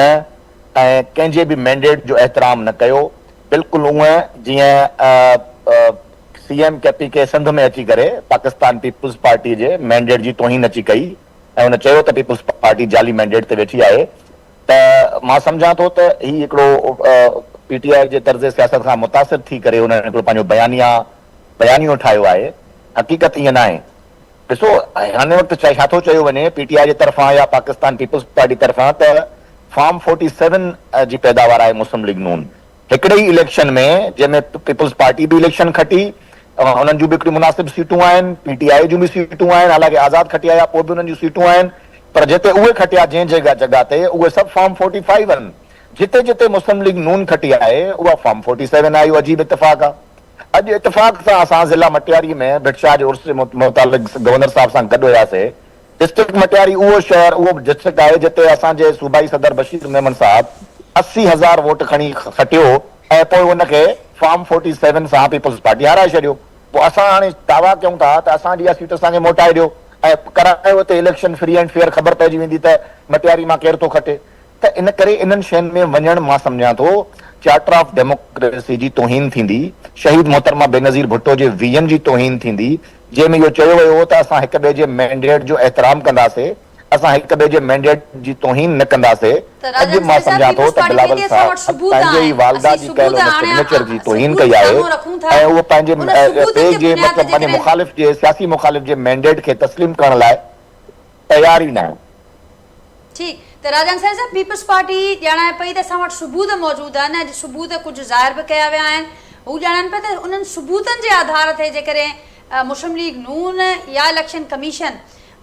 ऐं कंहिंजे बि मैंडेट जो एहतराम न कयो। बिल्कुलु उअं जीअं CM KPK सिंध में अची करे पाकिस्तान पीपुल्स पार्टी जे मैंडेट जी तोहीन अची कई ऐं हुन चयो त पीपुल्स पार्टी जाली मैंडेट ते वेठी आहे त मां सम्झां थो त ही हिकिड़ो PTI जे तर्ज़ सियासत खां मुतासिर थी करे हुन हिकिड़ो पंहिंजो बयानियो ठाहियो आहे। हक़ीक़त ईअं न आहे। ॾिसो हाणे वक़्तु छा थो चयो वञे PTI जे तरफ़ां या पाकिस्तान पीपुल्स पार्टी तरफ़ां त फॉर्म 47 जी पैदावार आहे मुस्लिम लीग नून हिकिड़े ई इलेक्शन में जंहिंमें पीपुल्स पार्टी बि इलेक्शन खटी उन्हनि जूं बि हिकिड़ी मुनासिब सीटूं आहिनि PTI जूं बि सीटूं आहिनि हालांकि आज़ाद खटिया या पोइ बि उन्हनि जूं सीटूं आहिनि पर जिते उहे खटिया जंहिं जॻह ते उहे सभु फॉर्म 45 आहिनि जिते जिते मुस्लिम लीग नून खटी आहे उहा फॉर्म 47 आहे। इहो अजीब इतफ़ाक़ आहे। अॼु इतफ़ाक़ सां असां ज़िला मटियारी में भिटशाह जे उर्स मुतालिक़ गवर्नर साहब सां गॾु हुयासीं। डिस्ट्रिक्ट मटियारी उहो शहर उहो डिस्ट्रिक्ट आहे जिते असांजे सूबाई सदर बशीर मेमन साहब 80,000 वोट खणी खटियो ऐं पोइ हुनखे फॉर्म 47 सां पीपुल्स पार्टी हाराए छॾियो। पोइ असां हाणे दावा कयूं था त असांजी इहा सीट असांखे मोटाए ॾियो ऐं करायो हिते इलेक्शन फ्री एंड फेयर ख़बर पइजी वेंदी त मटियारी मां केरु थो खटे। त इन करे इन्हनि शयुनि में वञणु मां सम्झां थो चार्टर ऑफ डेमोक्रेसी जी तोहीन थींदी शहीद मोहतरमा बेनज़ीर भुट्टो जे वीहनि जी तोहीन थींदी जंहिंमें इहो चयो वियो हो त असां हिक ॿिए जे मैंडेट जो एहतराम कंदासीं असां हिक ॿिए जे मैंडेट जी तोहीन न कंदासीं। अॼु मां सम्झां थो त बिलावल साहब पंहिंजे ई वालदा जी कयल सिग्नेचर जी तोहीन कई आहे ऐं उहो पंहिंजे ॿिए जे मतिलबु पंहिंजे मुखालिफ़ जे सियासी मुखालिफ़ जे मैंडेट खे तस्लीम करण लाइ तयार ई न आहे। ठीक त राजन साहब पीपल्स पार्टी ॼाणाए पई त असां वटि सबूत मौजूद आहिनि अॼु सबूत कुझु ज़ाहिर बि कया विया आहिनि हू ॼाणनि पिया त उन्हनि सबूतनि जे आधार ते जेकॾहिं मुस्लिम लीग नून या इलेक्शन कमीशन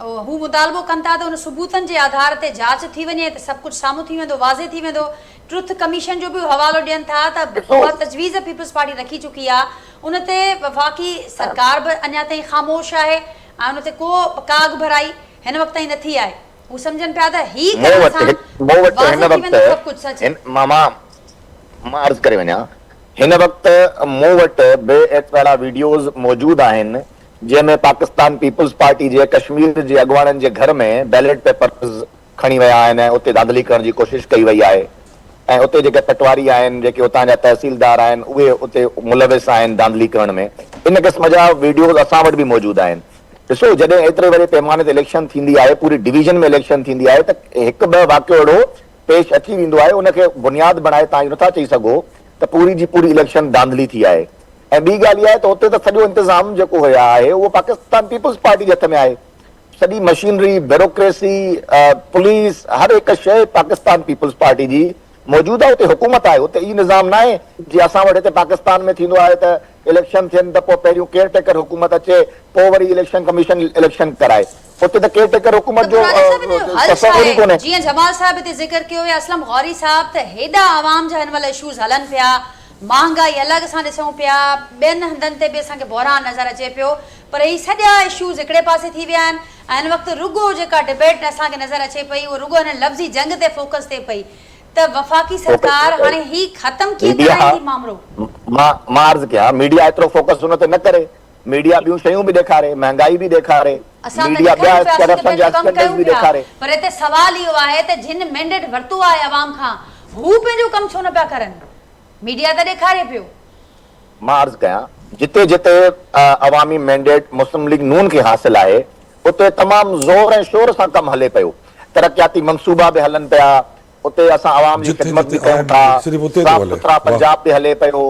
हू मुतालबो कनि था त उन सबूतनि जे आधार ते जांच थी वञे त सभु कुझु साम्हूं थी वेंदो वाज़े थी वेंदो। ट्रुथ कमीशन जो बि हवालो ॾियनि था त उहा तजवीज़ पीपल्स पार्टी रखी चुकी आहे उन ते वफ़ाक़ी सरकार बि अञा ताईं ख़ामोश आहे ऐं उन ते को काग भराई हिन वक़्त ताईं नथी आहे। हू सम्झनि पिया त ही मां अर्ज़ु करे वञा हिन वक़्तु मूं वटि बे एतिरा वीडियोज़ मौजूद आहिनि जंहिंमें पाकिस्तान पीपुल्स पार्टी जे कश्मीर जे अॻुवाणनि जे घर में बैलेट पेपर्स खणी विया आहिनि ऐं उते धांधली करण जी कोशिशि कई वई आहे ऐं उते जेके पटवारी आहिनि जेके उतां जा तहसीलदार आहिनि उहे उते मुलविस आहिनि धांधली करण में इन क़िस्म जा वीडियोज़ असां वटि बि मौजूद आहिनि। ॾिसो जॾहिं एतिरे वॾे पैमाने ते इलेक्शन थींदी आहे पूरी डिवीजन में इलेक्शन थींदी आहे त हिकु ॿ वाक़ियो अहिड़ो पेश अची वेंदो आहे उनखे बुनियादु बणाए तव्हां इहो नथा चई सघो त पूरी जी पूरी इलेक्शन धांधली थी आहे। ऐं ॿी ॻाल्हि इहा आहे त उते त सॼो इंतज़ाम जेको हुया आहे उहो पाकिस्तान पीपुल्स पार्टी जे हथ में आहे। सॼी मशीनरी ब्यूरोक्रेसी पुलिस हर हिकु शइ पाकिस्तान पीपुल्स पार्टी जी मौजूद आहे। उते हुकूमत आहे उते ई निज़ाम न आहे जीअं असां वटि हिते पाकिस्तान में थींदो आहे त इलेक्शन थियनि त पोइ पहिरियों केयर टेकर हुकूमत अचे पोइ वरी इलेक्शन कमीशन इलेक्शन कराए उते त केयर टेकर हुकूमत जो तस्वुर ई कोन्हे। जीअं जमाल साहब हिते ज़िक्र कयो या असलम गौरी साहब त हेॾा आवाम जा हिन महिल इशूज़ हलनि पिया महांगाई अलॻि असां ॾिसूं पिया ॿियनि हंधनि ते बि असांखे बहिरान नज़र अचे पियो पर ही सॼा इशूज़ हिकिड़े पासे थी विया आहिनि ऐं हिन वक़्तु रुगो जेका डिबेट असांखे नज़र अचे पई उहो रुगो हिन लफ़्ज़ी जंग ते फोकस थिए पई त वफ़ाक़ी सरकार हाणे ही ख़तम कीअं कराईंदी मामलो। मां अर्ज़ु कयां मीडिया एतिरो फोकस हुन ते न करे मीडिया ॿियूं शयूं बि ॾेखारे महांगाई बि ॾेखारे मीडिया ॿिया करप्शन जा स्कैंडल्स बि ॾेखारे पर हिते सवाल इहो आहे त जिन मैंडेट वरितो आहे अवाम खां हू पंहिंजो कमु छो न पिया करनि मीडिया त ॾेखारे पियो। मां अर्ज़ु कयां जिते जिते अवामी मैंडेट मुस्लिम लीग नून खे हासिल आहे उते तमामु ज़ोर ऐं शोर सां कमु हले पियो तरक़ियाती मंसूबा बि हलनि पिया उते असां अवाम जी ख़िदमत बि कयूं था साफ़ सुथरा पंजाब बि हले पियो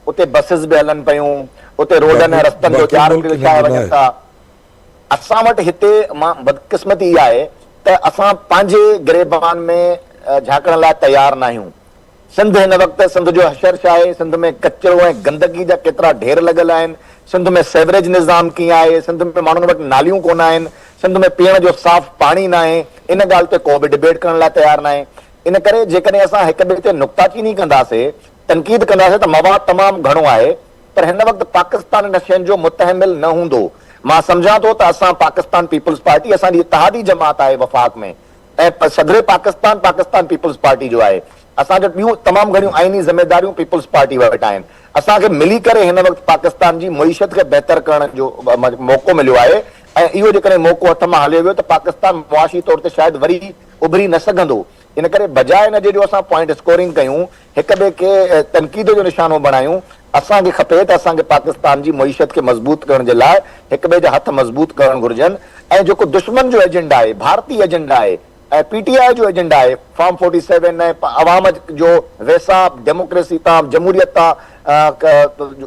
उते बसिस बि हलनि पियूं उते रोडनि ऐं रस्तनि जो जार बि विछाए वञनि था। असां वटि हिते मां बदकिस्मती इहा आहे त असां पंहिंजे गिरेबान में झांकण लाइ तयार न आहियूं। सिंध हिन वक़्तु सिंध जो हशर आहे सिंध में कचिरो ऐं गंदगी जा केतिरा ढेर लॻल आहिनि सिंध में सेवरेज निज़ाम कीअं आहे सिंध में माण्हुनि वटि नालियूं कोन आहिनि सिंध में पीअण जो साफ़ पाणी न आहे इन ॻाल्हि ते को बि डिबेट करण लाइ तयार न आहे। इन करे जेकॾहिं असां हिक ॿिए ते नुक्ताचीनी कंदासीं तनक़ीद कंदासीं त मवाद तमामु घणो आहे पर हिन वक़्तु पाकिस्तान इन शयुनि जो मुतहमिल न हूंदो। मां सम्झां थो त असां पाकिस्तान पीपुल्स पार्टी असांजी इत्तेहादी जमात आहे वफ़ाक़ में ऐं सदर पाकिस्तान पाकिस्तान पीपुल्स पार्टी जो आहे असांजो ॿियूं तमामु घणियूं आइनी ज़िमेदारियूं पीपुल्स पार्टी वटि आहिनि। असांखे मिली करे हिन वक़्तु पाकिस्तान जी मईशत खे बहितर करण जो मौक़ो मिलियो आहे ऐं इहो जेकॾहिं मौक़ो हथ मां हलियो वियो त पाकिस्तान मुआशी तौर ते शायदि वरी उभरी न सघंदो। इन करे बजाए हिन जे जो असां पॉइंट स्कोरिंग कयूं हिक ॿिए खे तनक़ीद जो निशानो बणायूं। असांखे खपे त असांखे पाकिस्तान जी मईशत खे मज़बूत करण जे लाइ हिक ॿिए जा हथ मज़बूत करणु घुरिजनि। ऐं जेको दुश्मन जो एजेंडा आहे, भारतीय एजेंडा आहे ऐं PTI जो एजेंडा आहे, फॉर्म 47 ऐं अवाम जो वैसा डेमोक्रेसी तां जमहूरियत तां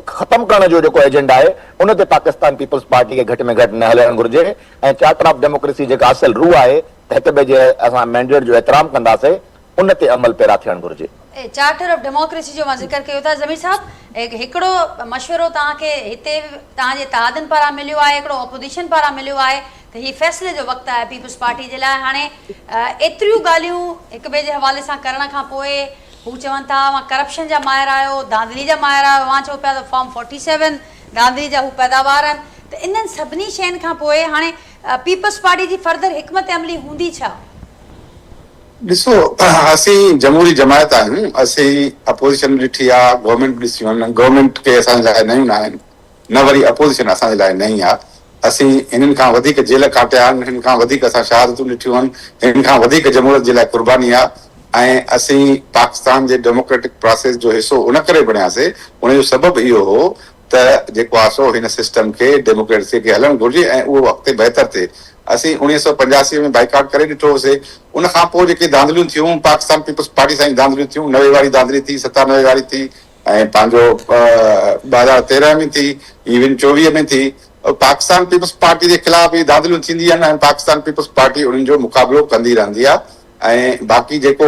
ख़तम करण जो जेको एजेंडा आहे उन ते पाकिस्तान पीपल्स पार्टी खे घटि में घटि न हलणु घुरिजे। ऐं चार्टर ऑफ डेमोक्रेसी जेका असल रूह आहे त हिक ॿिए जे असां मैंडेट जो एतिराम कंदासीं, उन ते अमल पैरा थियणु घुरिजे। चार्टर ऑफ डेमोक्रेसी जो मां ज़िक्र कयो था। ज़मीर साहब, हिकिड़ो मशवरो तव्हांखे हिते तव्हांजे इत्तेहादनि पारां मिलियो आहे, हिकिड़ो अपोजिशन पारां मिलियो आहे त हीउ फ़ैसिले जो वक़्तु आहे पीपल्स पार्टी जे लाइ। हाणे एतिरियूं ॻाल्हियूं हिक ॿिए जे हवाले सां करण खां पोइ हू चवनि था तव्हां करप्शन जा माहिर आहियो, धांधली जा माहिर आहियो, तव्हां चओ पिया त फॉर्म 47 धांधली जा हू पैदावार आहिनि। त इन्हनि सभिनी शयुनि खां पोइ हाणे पीपल्स पार्टी जी फर्दर हिकमत अमली हूंदी छा? ॾिसो, असीं जमहूरी जमायत आहियूं, असीं अपोज़िशन ॾिठी आहे, गवर्नमेंट ॾिसियूं आहिनि, गवर्नमेंट के असांजे लाइ नयूं न आहिनि, न वरी अपोज़िशन असांजे लाइ नई आहे। असीं हिननि खां वधीक जेल काटिया आहिनि, हिन खां वधीक असां शहादतूं ॾिठियूं आहिनि, हिन खां वधीक जमहूरियत जे लाइ कुर्बानी आहे। ऐं असीं पाकिस्तान जे डेमोक्रेटिक प्रोसेस जो हिसो उन करे बणियासीं, उनजो सबबु इहो हो त जेको आहे सो हिन सिस्टम खे डेमोक्रेसी खे हलणु घुरिजे ऐं उहो अॻिते बहितर थिए। असीं 1985 में बाइकाट करे ॾिठो होसीं। उन खां पोइ जेके धांधलियूं थियूं, पाकिस्तान पीपल्स पार्टी सां ई धांधलियूं थियूं, 90 वारी धांधली थी, 97 वारी थी, ऐं पंहिंजो 2013 में थी, इवन 24 में थी। पाकिस्तान पीपल्स पार्टी जे ख़िलाफ़ इहे धांधलियूं थींदियूं आहिनि ऐं पाकिस्तान पीपल्स पार्टी उन्हनि जो मुक़ाबिलो कंदी रहंदी आहे। ऐं बाक़ी जेको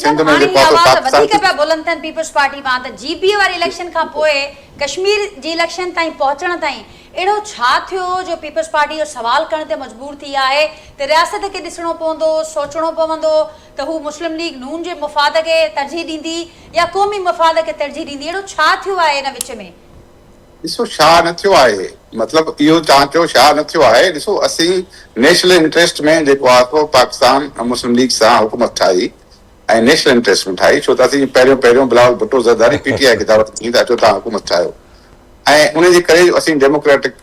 सिंध में जेको आहे पीपल्स पार्टी मां त GBA वारी इलेक्शन खां पोइ कश्मीर जी इलेक्शन ताईं पहुचण ताईं अहिड़ो छा थियो जो पीपल्स पार्टी जो सवाल करण ते मजबूर थी आहे त रियासत खे ॾिसणो पवंदो, सोचणो पवंदो त हू मुस्लिम लीग नून जे मुफ़ाद खे तरजीह ॾींदी या क़ौमी मफ़ाद खे तरजीह ॾींदी? अहिड़ो छा थियो आहे हिन विच में? ॾिसो, छा न थियो आहे, मतिलबु इहो तव्हां चयो छा न थियो आहे। ॾिसो, असीं नेशनल इंट्रस्ट में जेको आहे को पाकिस्तान मुस्लिम लीग सां हुकूमत ठाही ऐं नेशनल इंट्रस्ट में ठाही, छो त असीं पहिरियों बिलावल भुट्टो ज़रदारी PTI खे दावत ॾिनी त अचो तव्हां हुकूमत ठाहियो, ऐं उनजे करे असीं डेमोक्रेटिक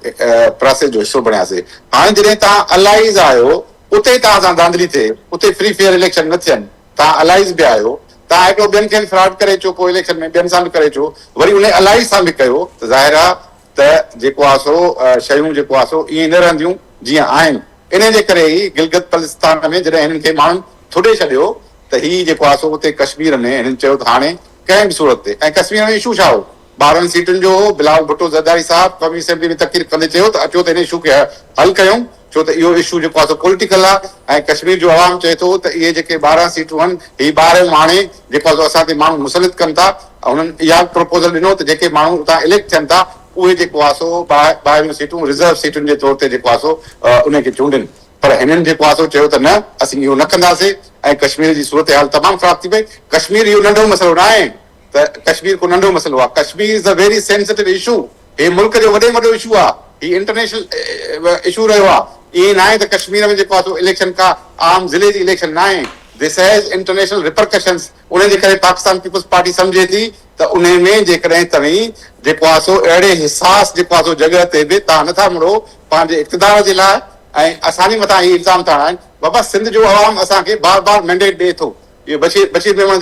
प्रोसेस जो हिसो बणियासीं। हाणे जॾहिं तव्हां अलाइज़ आहियो, उते तव्हां सां धांधली थिए, उते फ्री फेयर इलेक्शन न थियनि, तव्हां अलाइज़ बि आहियो, तव्हां हिकिड़ो ॿियनि खे फ्रॉड करे अचो, पोइ इलेक्शन में ॿियनि सां बि करे अचो, वरी उन अलाइज़ सां बि कयो, त ज़ाहिर आहे त जेको आहे सो शयूं जेको आहे सो ईअं न रहंदियूं जीअं आहिनि। इन जे करे ई गिलगित बल्तिस्तान में जॾहिं हिननि खे माण्हुनि थोड़े छॾियो त हीउ जेको आहे सो उते कश्मीर में हिननि चयो त हाणे कंहिं बि सूरत ते, ऐं कश्मीर में इशू छा हो, 12 सीटुनि जो हो। बिलावल भुट्टो ज़रदारी साहब क़ौमी असेंबली में तक़रीर कंदे चयो त अचो त हिन इशू खे हल कयूं, छो त इहो इशू जेको आहे सो पॉलिटिकल आहे ऐं कश्मीर जो आवाम चए थो त इहे जेके 12 सीटूं आहिनि, हीउ 12 हाणे जेको आहे सो असां ते माण्हू मुसलित कनि था। हुननि इहा प्रपोज़ल ॾिनो त जेके माण्हू उतां इलेक्ट थियनि था उहे जेको आहे सो 22 सीटूं रिज़र्व सीटुनि जे तौर ते जेको आहे सो उनखे चूंडनि। पर हिननि जेको आहे सो चयो त न, असीं इहो न कंदासीं, ऐं कश्मीर जी सूरत हाल तमामु ख़राब थी पई। कश्मीर इहो नंढो मसइलो न आहे त कश्मीर को नंढो मसइलो आहे, Kashmir is a very sensitive issue. हे मुल्क जो वॾे में वॾो इशू आहे, ही इंटरनेशनल इशू रहियो आहे। ईअं न आहे त कश्मीर में जेको आहे सो इलेक्शन का आम ज़िले जी इलेक्शन न आहे, दिस हैज़ इंटरनेशनल रिपरकशंस। उन जे करे पाकिस्तान पीपल्स पार्टी सम्झे थी त उन में जेकॾहिं तव्हीं जेको आहे सो अहिड़े हिसास जेको आहे सो जॻह ते बि तव्हां नथा मुड़ो पंहिंजे इक़्तिदार जे लाइ, ऐं असांजे मथां इहे इल्ज़ाम था हणाइनि। बाबा, सिंध जो आवाम असांखे बार बार मैंडेट ॾिए थो। इहो बशीर मेमण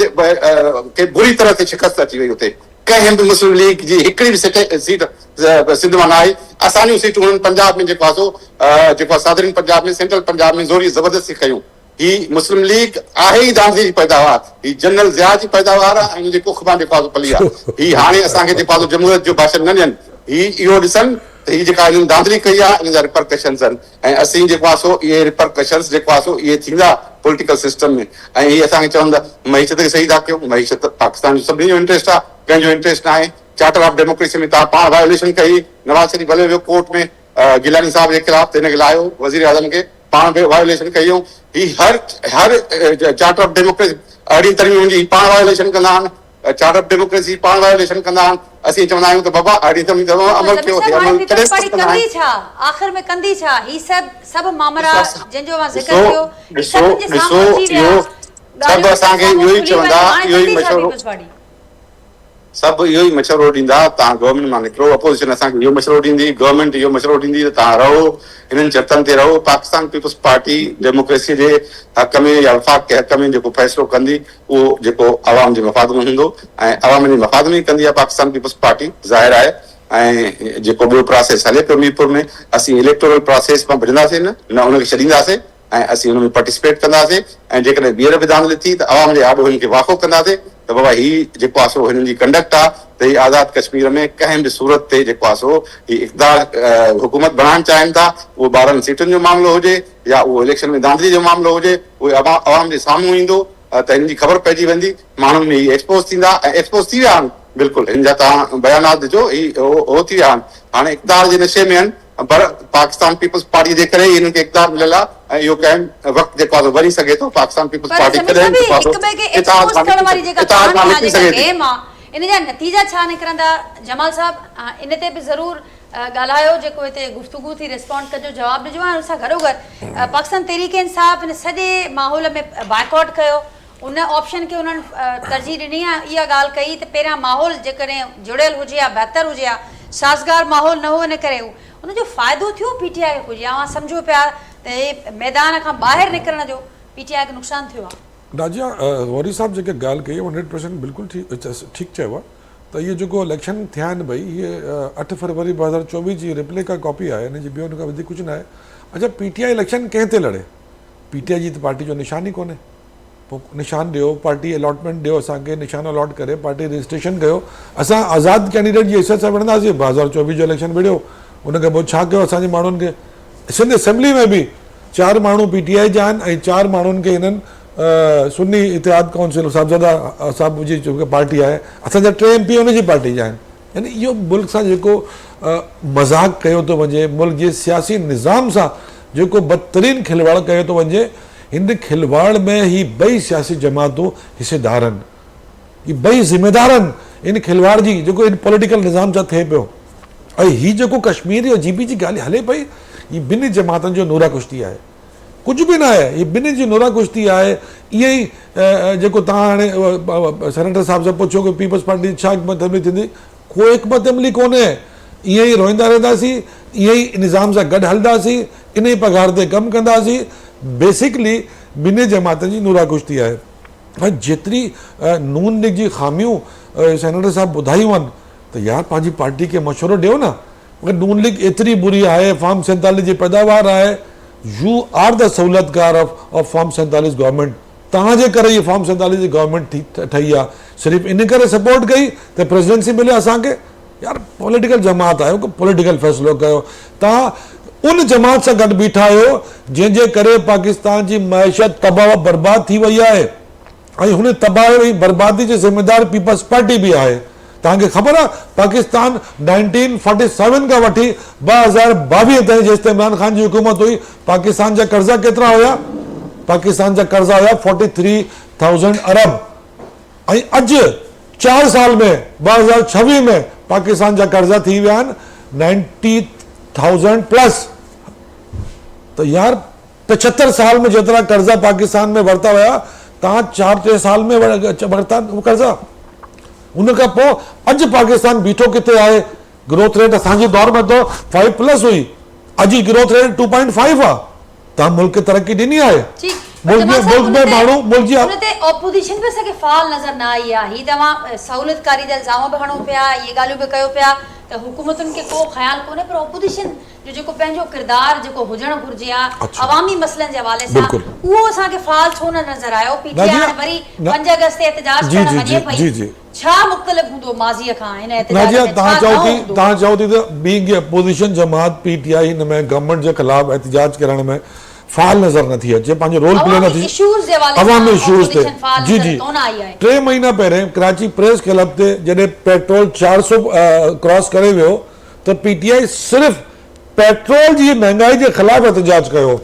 खे बुरी तरह ते शिकस्त अची वई, उते कंहिं बि मुस्लिम लीग जी हिकिड़ी बि सीट सिंध मां न आई। असांजूं सीटूं हुननि पंजाब में जेको आहे सो जेको आहे सादरीन पंजाब में, सेंट्रल पंजाब में ज़ोरी ज़बरदस्ती कयूं। ही मुस्लिम लीग आहे ई धांधली जी पैदावार, ही जनरल ज़िया जी पैदावार आहे, ऐं हुनजे कुख मां जेको आहे पली आहे। ही हाणे असांखे जेको आहे जमहूरियत जो भाषण न ॾियनि, ही इहो ॾिसनि त ही जेका हिननि धांधली कई आहे इन जा रिपरकशंस आहिनि, ऐं असीं जेको आहे सो इहे रिपरकशंस जेको आहे सो इहे थींदा पॉलिटिकल सिस्टम में। ऐं इहे असांखे चवंदा मईशत खे सही था कयो, मईशत पाकिस्तान जो सभिनी जो इंट्रस्ट आहे, कंहिंजो इंट्रस्ट न आहे। चार्टर ऑफ डेमोक्रेसी में तव्हां पाण वायोलेशन कई, नवाज़ शरीफ हलियो वियो कोर्ट में गिलानी साहब जे ख़िलाफ़, त हिनखे लाहियो वज़ीर आज़म खे, पाण बि वायोलेशन कयूं। ही हर चार्टर ऑफ डेमोक्रेसी अहिड़ी तरह जी पाण वायोलेशन कंदा आहिनि, चार्टर ऑफ डेमोक्रेसी पाण वायोलेशन कंदा आहिनि। असीं चवंदा आहियूं त बाबा अहिड़ी तरह अमल कयो, आख़िर में कंदी छा? ही सभु मामला जंहिंजो मां ज़िक्र कयो, सभु असांखे इहो ई चवंदा, इहो ई मशवरो सभु इहो ई मशवरो ॾींदा तव्हां गवर्नमेंट मां निकिरो, अपोज़िशन असांखे इहो मशवरो ॾींदी, गवर्नमेंट इहो मशवरो ॾींदी त तव्हां रहो हिननि शर्तनि ते रहो। पाकिस्तान पीपल्स पार्टी डेमोक्रेसीअ जे हक़ में या वफ़ाक़ के हक़ में जेको फ़ैसिलो कंदी उहो जेको अवाम जे मफ़ाद में हूंदो ऐं अवाम जे मफ़ाद में ई कंदी आहे पाकिस्तान पीपल्स पार्टी, ज़ाहिर आहे। ऐं जेको ॿियो प्रोसेस हले पियो मीरपुर में, असीं इलेक्टोरल प्रोसेस मां भॼंदासीं न उनखे छॾींदासीं ऐं असीं हुन में पार्टिसिपेट कंदासीं। ऐं जेकॾहिं ॿीहर विधान थी त अवाम जे आबो हिन खे वाक़ो कंदासीं त बाबा हीउ जेको आहे सो हिननि जी कंडक्ट आहे त हीउ आज़ाद कश्मीर में कंहिं बि सूरत ते जेको आहे सो हीउ इक़्तिदार हुकूमत बणाइणु चाहिनि था, उहो 12 सीटुनि जो मामिलो हुजे या उहो इलेक्शन में धांधली जो मामिलो हुजे, उहे अवाम जे साम्हूं ईंदो त हिन जी ख़बर पइजी वेंदी, माण्हुनि में हीउ एक्सपोज़ थींदा ऐं एक्सपोज़ थी विया आहिनि। बिल्कुलु हिन जा तव्हां बयानात ॾिजो, हो थी विया आहिनि, हाणे इक़्तिदार जे नशे में आहिनि, पर पाकिस्तान पीपल्स पार्टी जे करे हिननि खे इक़्तिदार मिलियल आहे ऐं इहो कंहिं वक़्तु जेको आहे वरी सघे थो। पाकिस्तान पीपल्स पार्टी इन जा नतीजा छा निकिरंदा? जमाल साहब इन ते बि ज़रूर ॻाल्हायो, जेको हिते गुफ़्तगू थी रिस्पॉन्ड कजो, जवाबु ॾिजो। ऐं उनसां गॾोगॾु पाकिस्तान तहरीक इंसाफ़ हिन सॼे माहौल में बाइकॉट कयो, उन ऑप्शन खे उन्हनि तरजीह ॾिनी आहे, इहा ॻाल्हि कई त पहिरियां माहौल जेकॾहिं जुड़ियल हुजे या बहितर हुजे हा, साज़गार माहौल न हो, इन करे उनजो फ़ाइदो थियो पीटीआई खे कुझु, या सम्झो पिया त मैदान खां ॿाहिरि निकिरण जो पीटीआई खे नुक़सानु थियो आहे? नाजिया, गौरी साहब जेके ॻाल्हि कई 100% बिल्कुलु ठीकु चयो आहे त इहे जेको इलेक्शन थिया आहिनि भई, इहे 8 फरवरी 2024 जी रिप्लिका कॉपी आहे, हिन जी ॿियो हुन खां वधीक कुझु न आहे। अच्छा, पीटीआई इलेक्शन कंहिं ते लड़े? पीटीआई जी त पार्टी जो निशान ई कोन्हे। पोइ निशान ॾियो, पार्टी अलॉटमेंट ॾियो, असांखे निशान अलॉट करे पार्टी रजिस्ट्रेशन कयो, असां आज़ाद कैंडिडेट जी हैसियत सां विढ़ंदासीं। 2024 जो इलेक्शन विढ़ियो, उनखां पोइ छा कयो असांजे माण्हुनि खे? सिंध असेंबली में बि 4 माण्हू पीटीआई जा आहिनि ऐं 4 माण्हुनि खे हिननि सुन्नी इतिहाद काउंसिल साहिबज़ादा साहिब जी जेके पार्टी आहे, असांजा 3 MP उनजी पार्टी जा आहिनि। यानी इहो मुल्क सां जेको मज़ाक़ कयो थो वञे, मुल्क जे सियासी निज़ाम सां जेको बदतरीन खिलवाड़ कयो थो वञे, हिन खिलवाड़ में ही ॿई सियासी जमातूं हिसेदार आहिनि, ही ॿई ज़िम्मेदार आहिनि इन खिलवाड़ जी जेको इन पॉलिटिकल निज़ाम सां थिए पियो। ऐं हीअ जेको कश्मीर और जीबी जी ॻाल्हि हले पई, हीअ ॿिन्ही जमातनि जो नूरा कुश्ती आहे, कुझु बि न आहे, हीअ ॿिन्ही जी नूरा कुश्ती आहे। ईअं ई जेको तव्हां हाणे सेनेटर साहिब सां पुछो कि पीपल्स पार्टी छा हिकमत अमली थींदी, कोई हिकमत अमली कोन्हे। ईअं ई रोईंदा रहंदासीं, ईअं ई निज़ाम सां गॾु हलंदासीं, इन ई पघार ते कमु कंदासीं। बेसिकली ॿिन्ही जमातनि जी नूरा कुश्ती आहे। ऐं जेतिरी नून लीग जी ख़ामियूं सेनेटर साहिब ॿुधायूं आहिनि त यार पंहिंजी पार्टी खे मशवरो ॾियो न, अगरि नून लीग एतिरी बुरी आहे, फॉर्म 47 जी पैदावार आहे, यू आर द सहूलियतकार ऑफ फॉर्म 47 गवर्नमेंट, तव्हांजे करे इहा फॉर्म 47 जी गवर्नमेंट ठही आहे। सिर्फ़ु इन करे सपोर्ट कई त प्रेसिडेंसी मिले असांखे? यार पॉलिटिकल जमात आहियो, पॉलिटिकल फ़ैसिलो कयो। तव्हां उन जमात सां गॾु बीठा आहियो जंहिंजे करे पाकिस्तान जी मईशत तबाह बर्बाद थी वई आहे, ऐं हुन तबाही बर्बादी जे ज़िम्मेदार पीपल्स पार्टी बि आहे। तव्हांखे ख़बर आहे पाकिस्तान 1947 खां वठी 2022 ताईं जेसिताईं इमरान ख़ान जी हुकूमत हुई, पाकिस्तान जा कर्ज़ा केतिरा हुया? पाकिस्तान जा कर्ज़ा हुया 43,000 अरब, ऐं अॼु 4 साल में 2026 में पाकिस्तान जा कर्ज़ा थी विया आहिनि 90,000 प्लस। त यार 75 साल में जेतिरा कर्ज़ा पाकिस्तान में वरिता हुया, तव्हां 4-3 साल में वरिता कर्ज़ा। उनखां पोइ अॼु पाकिस्तान बीठो किथे आहे? ग्रोथ रेट असांजे दौर में तो 5+ हुई, अॼु जी ग्रोथ रेट 2.5 आहे। तव्हां मुल्क खे तरक़ी ॾिनी आहे? मुल्क में माण्हू मुल्क जी ऑपोजिशन पे असांखे फ़ाल नज़र न आई आहे। हीअ तव्हां सहूलियतकारी जा इल्ज़ाम बि हणो पिया, इहे ॻाल्हियूं बि कयो पिया त हुकूमतुनि खे को ख़्यालु कोन्हे, पर ऑपोजिशन जो जेको पंहिंजो किरदारु जेको हुजणु घुरिजे आहे अवामी मसइलनि जे हवाले सां, उहो असांखे फ़ाल छो न नज़र आयो? पीटीआई वरी 5 अगस्त ते एहतजाज करणु वञे पई, छा मुख़्तलिफ़ हूंदो माज़ीअ खां हिन एहतजाज में? तव्हां चओ थी त बीइंग अपोजिशन जमात पीटीआई हिन में गवर्नमेंट जे ख़िलाफ़ एहतजाज करण में फ़ाल नज़र नथी अचे, पंहिंजो रोल प्ले नथी अवामी इशूज़ ते। जी जी 3 महीना पहिरें कराची प्रेस क्लब ते जॾहिं पेट्रोल 400 क्रॉस करे वियो त पीटीआई सिर्फ़ पेट्रोल जी महांगाई जे ख़िलाफ़ एहतजाज कयो।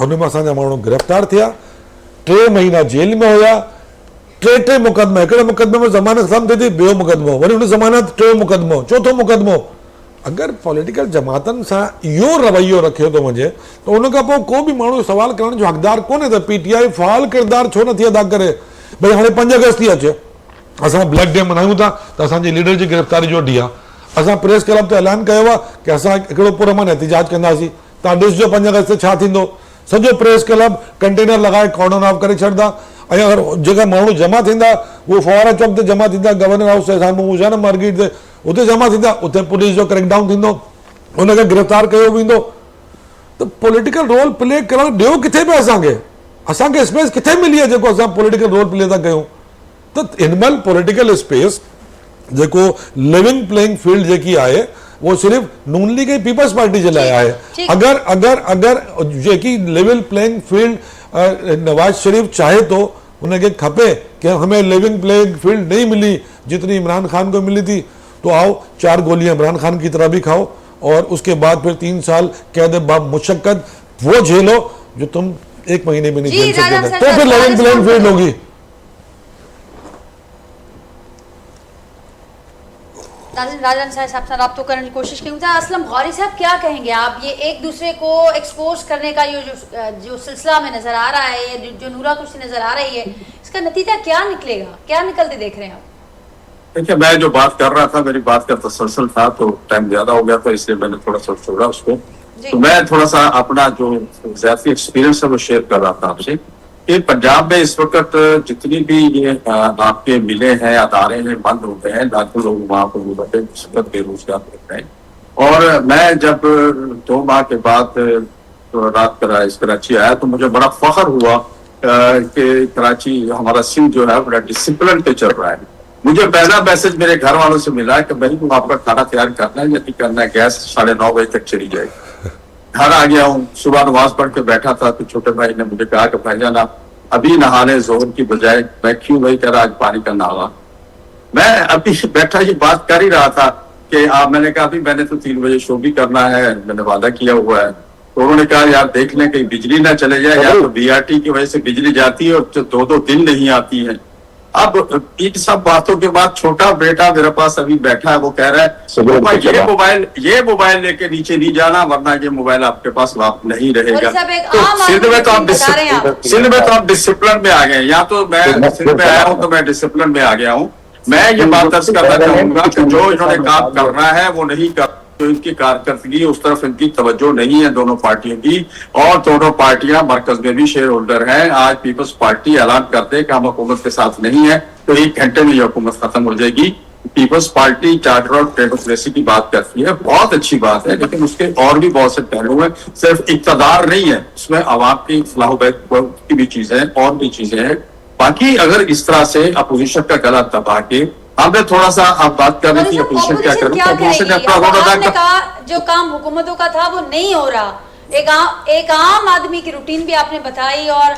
हुन में असांजा माण्हू गिरफ़्तार थिया, 3 महीना जेल में हुया, 3 मुक़दमा, हिकिड़े मुक़दमे में ज़मानत ख़तम थिए थी, ॿियो मुक़दमो, वरी हुन ज़मानत 3 मुक़दमो, 4थो मुक़दमो। अगरि पॉलिटिकल जमातनि सां इहो रवैयो रखियो थो वञे त उनखां पोइ को बि माण्हू सवाल करण जो हक़दार कोन्हे त पीटीआई फ़ाल किरदारु छो नथी अदा करे। भई हाणे 5 अगस्त थी अचे, असां ब्लैक डे मल्हायूं था त असांजे लीडर जी गिरफ़्तारी जो ॾींहुं आहे। असां प्रेस क्लब ते ऐलान कयो आहे की असां हिकिड़ो पुरअमन एहतिजाज कंदासीं। तव्हां ॾिसजो 5 अगस्त ते छा थींदो। सॼो प्रेस क्लब कंटेनर लॻाए कॉर्डन ऑफ करे छॾंदा ऐं अगरि जेका माण्हू जमा थींदा उहो फवारा चौक ते जमा थींदा, गवर्नर हाउस जे साम्हूं हुजनि मार्केट ते उते जमा थींदा, उते पुलिस जो क्रैकडाउन थींदो, उनखे गिरफ़्तार कयो वेंदो। त पॉलिटिकल रोल प्ले करणु ॾियो किथे पियो असांखे, असांखे स्पेस किथे मिली आहे जेको असां पॉलिटिकल रोल प्ले था कयूं। त हिन महिल पॉलिटिकल स्पेस जेको लिविंग प्लेइंग फील्ड जेकी आहे वो सिर्फ़ नून लीग ऐं पीपल्स पार्टी जे लाइ आहे। अगरि जेकी level playing field Nawaz Sharif चाहे तो उनके खपे कि हमें लिविंग प्लेइंग फील्ड नहीं मिली जितनी इमरान खान को मिली थी, तो आओ 4 गोलियां इमरान खान की तरह भी खाओ और उसके बाद फिर 3 साल कैद मुशक्कत वो झेलो जो तुम 1 महीने में नहीं झेल सकते, तो फिर लिविंग प्लेइंग फील्ड होगी। राजन साहब से राब्तो करने की कोशिश की। असलम गौरी साहब क्या कहेंगे आप, ये एक दूसरे को एक्सपोज करने का ये जो सिलसिला में नजर आ रहा है, जो नूरा कुश्ती नजर आ रही है, इसका नतीजा क्या निकलेगा, क्या निकलते देख रहे हैं आप? देखिए, मैं जो बात कर रहा था, मेरी बात का तसलसल था तो टाइम ज्यादा हो गया था, इसलिए मैंने थोड़ा सा छोड़ा उसको। तो मैं थोड़ा सा अपना जो ज़ाती एक्सपीरियंस है वो शेयर कर रहा था आपसे कि पंजाब में इस वक्त जितनी भी ये आपके मिले हैं, अदारे हैं, बंद हो गए हैं, लाखों लोग वहां पर बैठे इस वक्त बेरोजगार हो गए। और मैं जब 2 माह के बाद रात कराची आया तो मुझे बड़ा फख्र हुआ कि कराची हमारा सिंध जो है बड़ा डिसिप्लिन पे चल रहा है। मुझे पहला मैसेज मेरे घर वालों से मिला कि भाई तुम आपका खाना तैयार करना है या नहीं करना है, गैस 9:30 बजे तक चली जाएगी। घर आ गया हूँ, सुबह नमाज पढ़ के बैठा था तो छोटे भाई ने मुझे कहा कि भाईजान आप अभी नहाने जोहर की बजाय, मैं क्यों भाई कह रहा आज पानी का नहावा। मैं अभी बैठा ही बात कर ही रहा था कि मैंने कहा अभी मैंने तो 3 बजे शो भी करना है, मैंने वादा किया हुआ है। तो उन्होंने कहा यार देख लें कहीं बिजली ना चले जाए, या तो बीआरटी की वजह से बिजली जाती है और 2-2 दिन नहीं आती है। अब इन सब बातों के बाद छोटा बेटा मेरे पास अभी बैठा है, वो कह रहा है ये मोबाइल लेके नीचे नहीं जाना वरना ये मोबाइल आपके पास नहीं रहेगा। तो सिंध में तो आप डिसिप्लिन में आ गए। या तो मैं सिंध में आया हूँ तो मैं डिसिप्लिन में आ गया हूँ। मैं ये बात अर्ज करना चाहूंगा कि जो इन्होंने काम करना है वो नहीं कर, जो इनकी कारकर्दगी उस तरफ इनकी तवज्जो नहीं है दोनों पार्टियों की, और दोनों पार्टियां मरकज में भी शेयर होल्डर हैं। आज पीपल्स पार्टी ऐलान कर दे कि हम हुकूमत के साथ नहीं है तो 1 घंटे में ये हुकूमत खत्म हो जाएगी। पीपल्स पार्टी चार्टर और डेमोक्रेसी की बात करती है, बहुत अच्छी बात है, लेकिन उसके और भी बहुत से पहलू हैं। सिर्फ इक़्तिदार नहीं है, उसमें अवाम की फलाह की भी चीजें हैं और भी चीजें हैं। बाकी अगर इस तरह से अपोजिशन का गला दबा के हमने थोड़ा सा आप बात कर रही थी अपोजिशन क्या करें, आपने कहा जो काम हुकूमतों का था वो नहीं हो रहा। एक आम आदमी की रूटीन भी आपने बताई और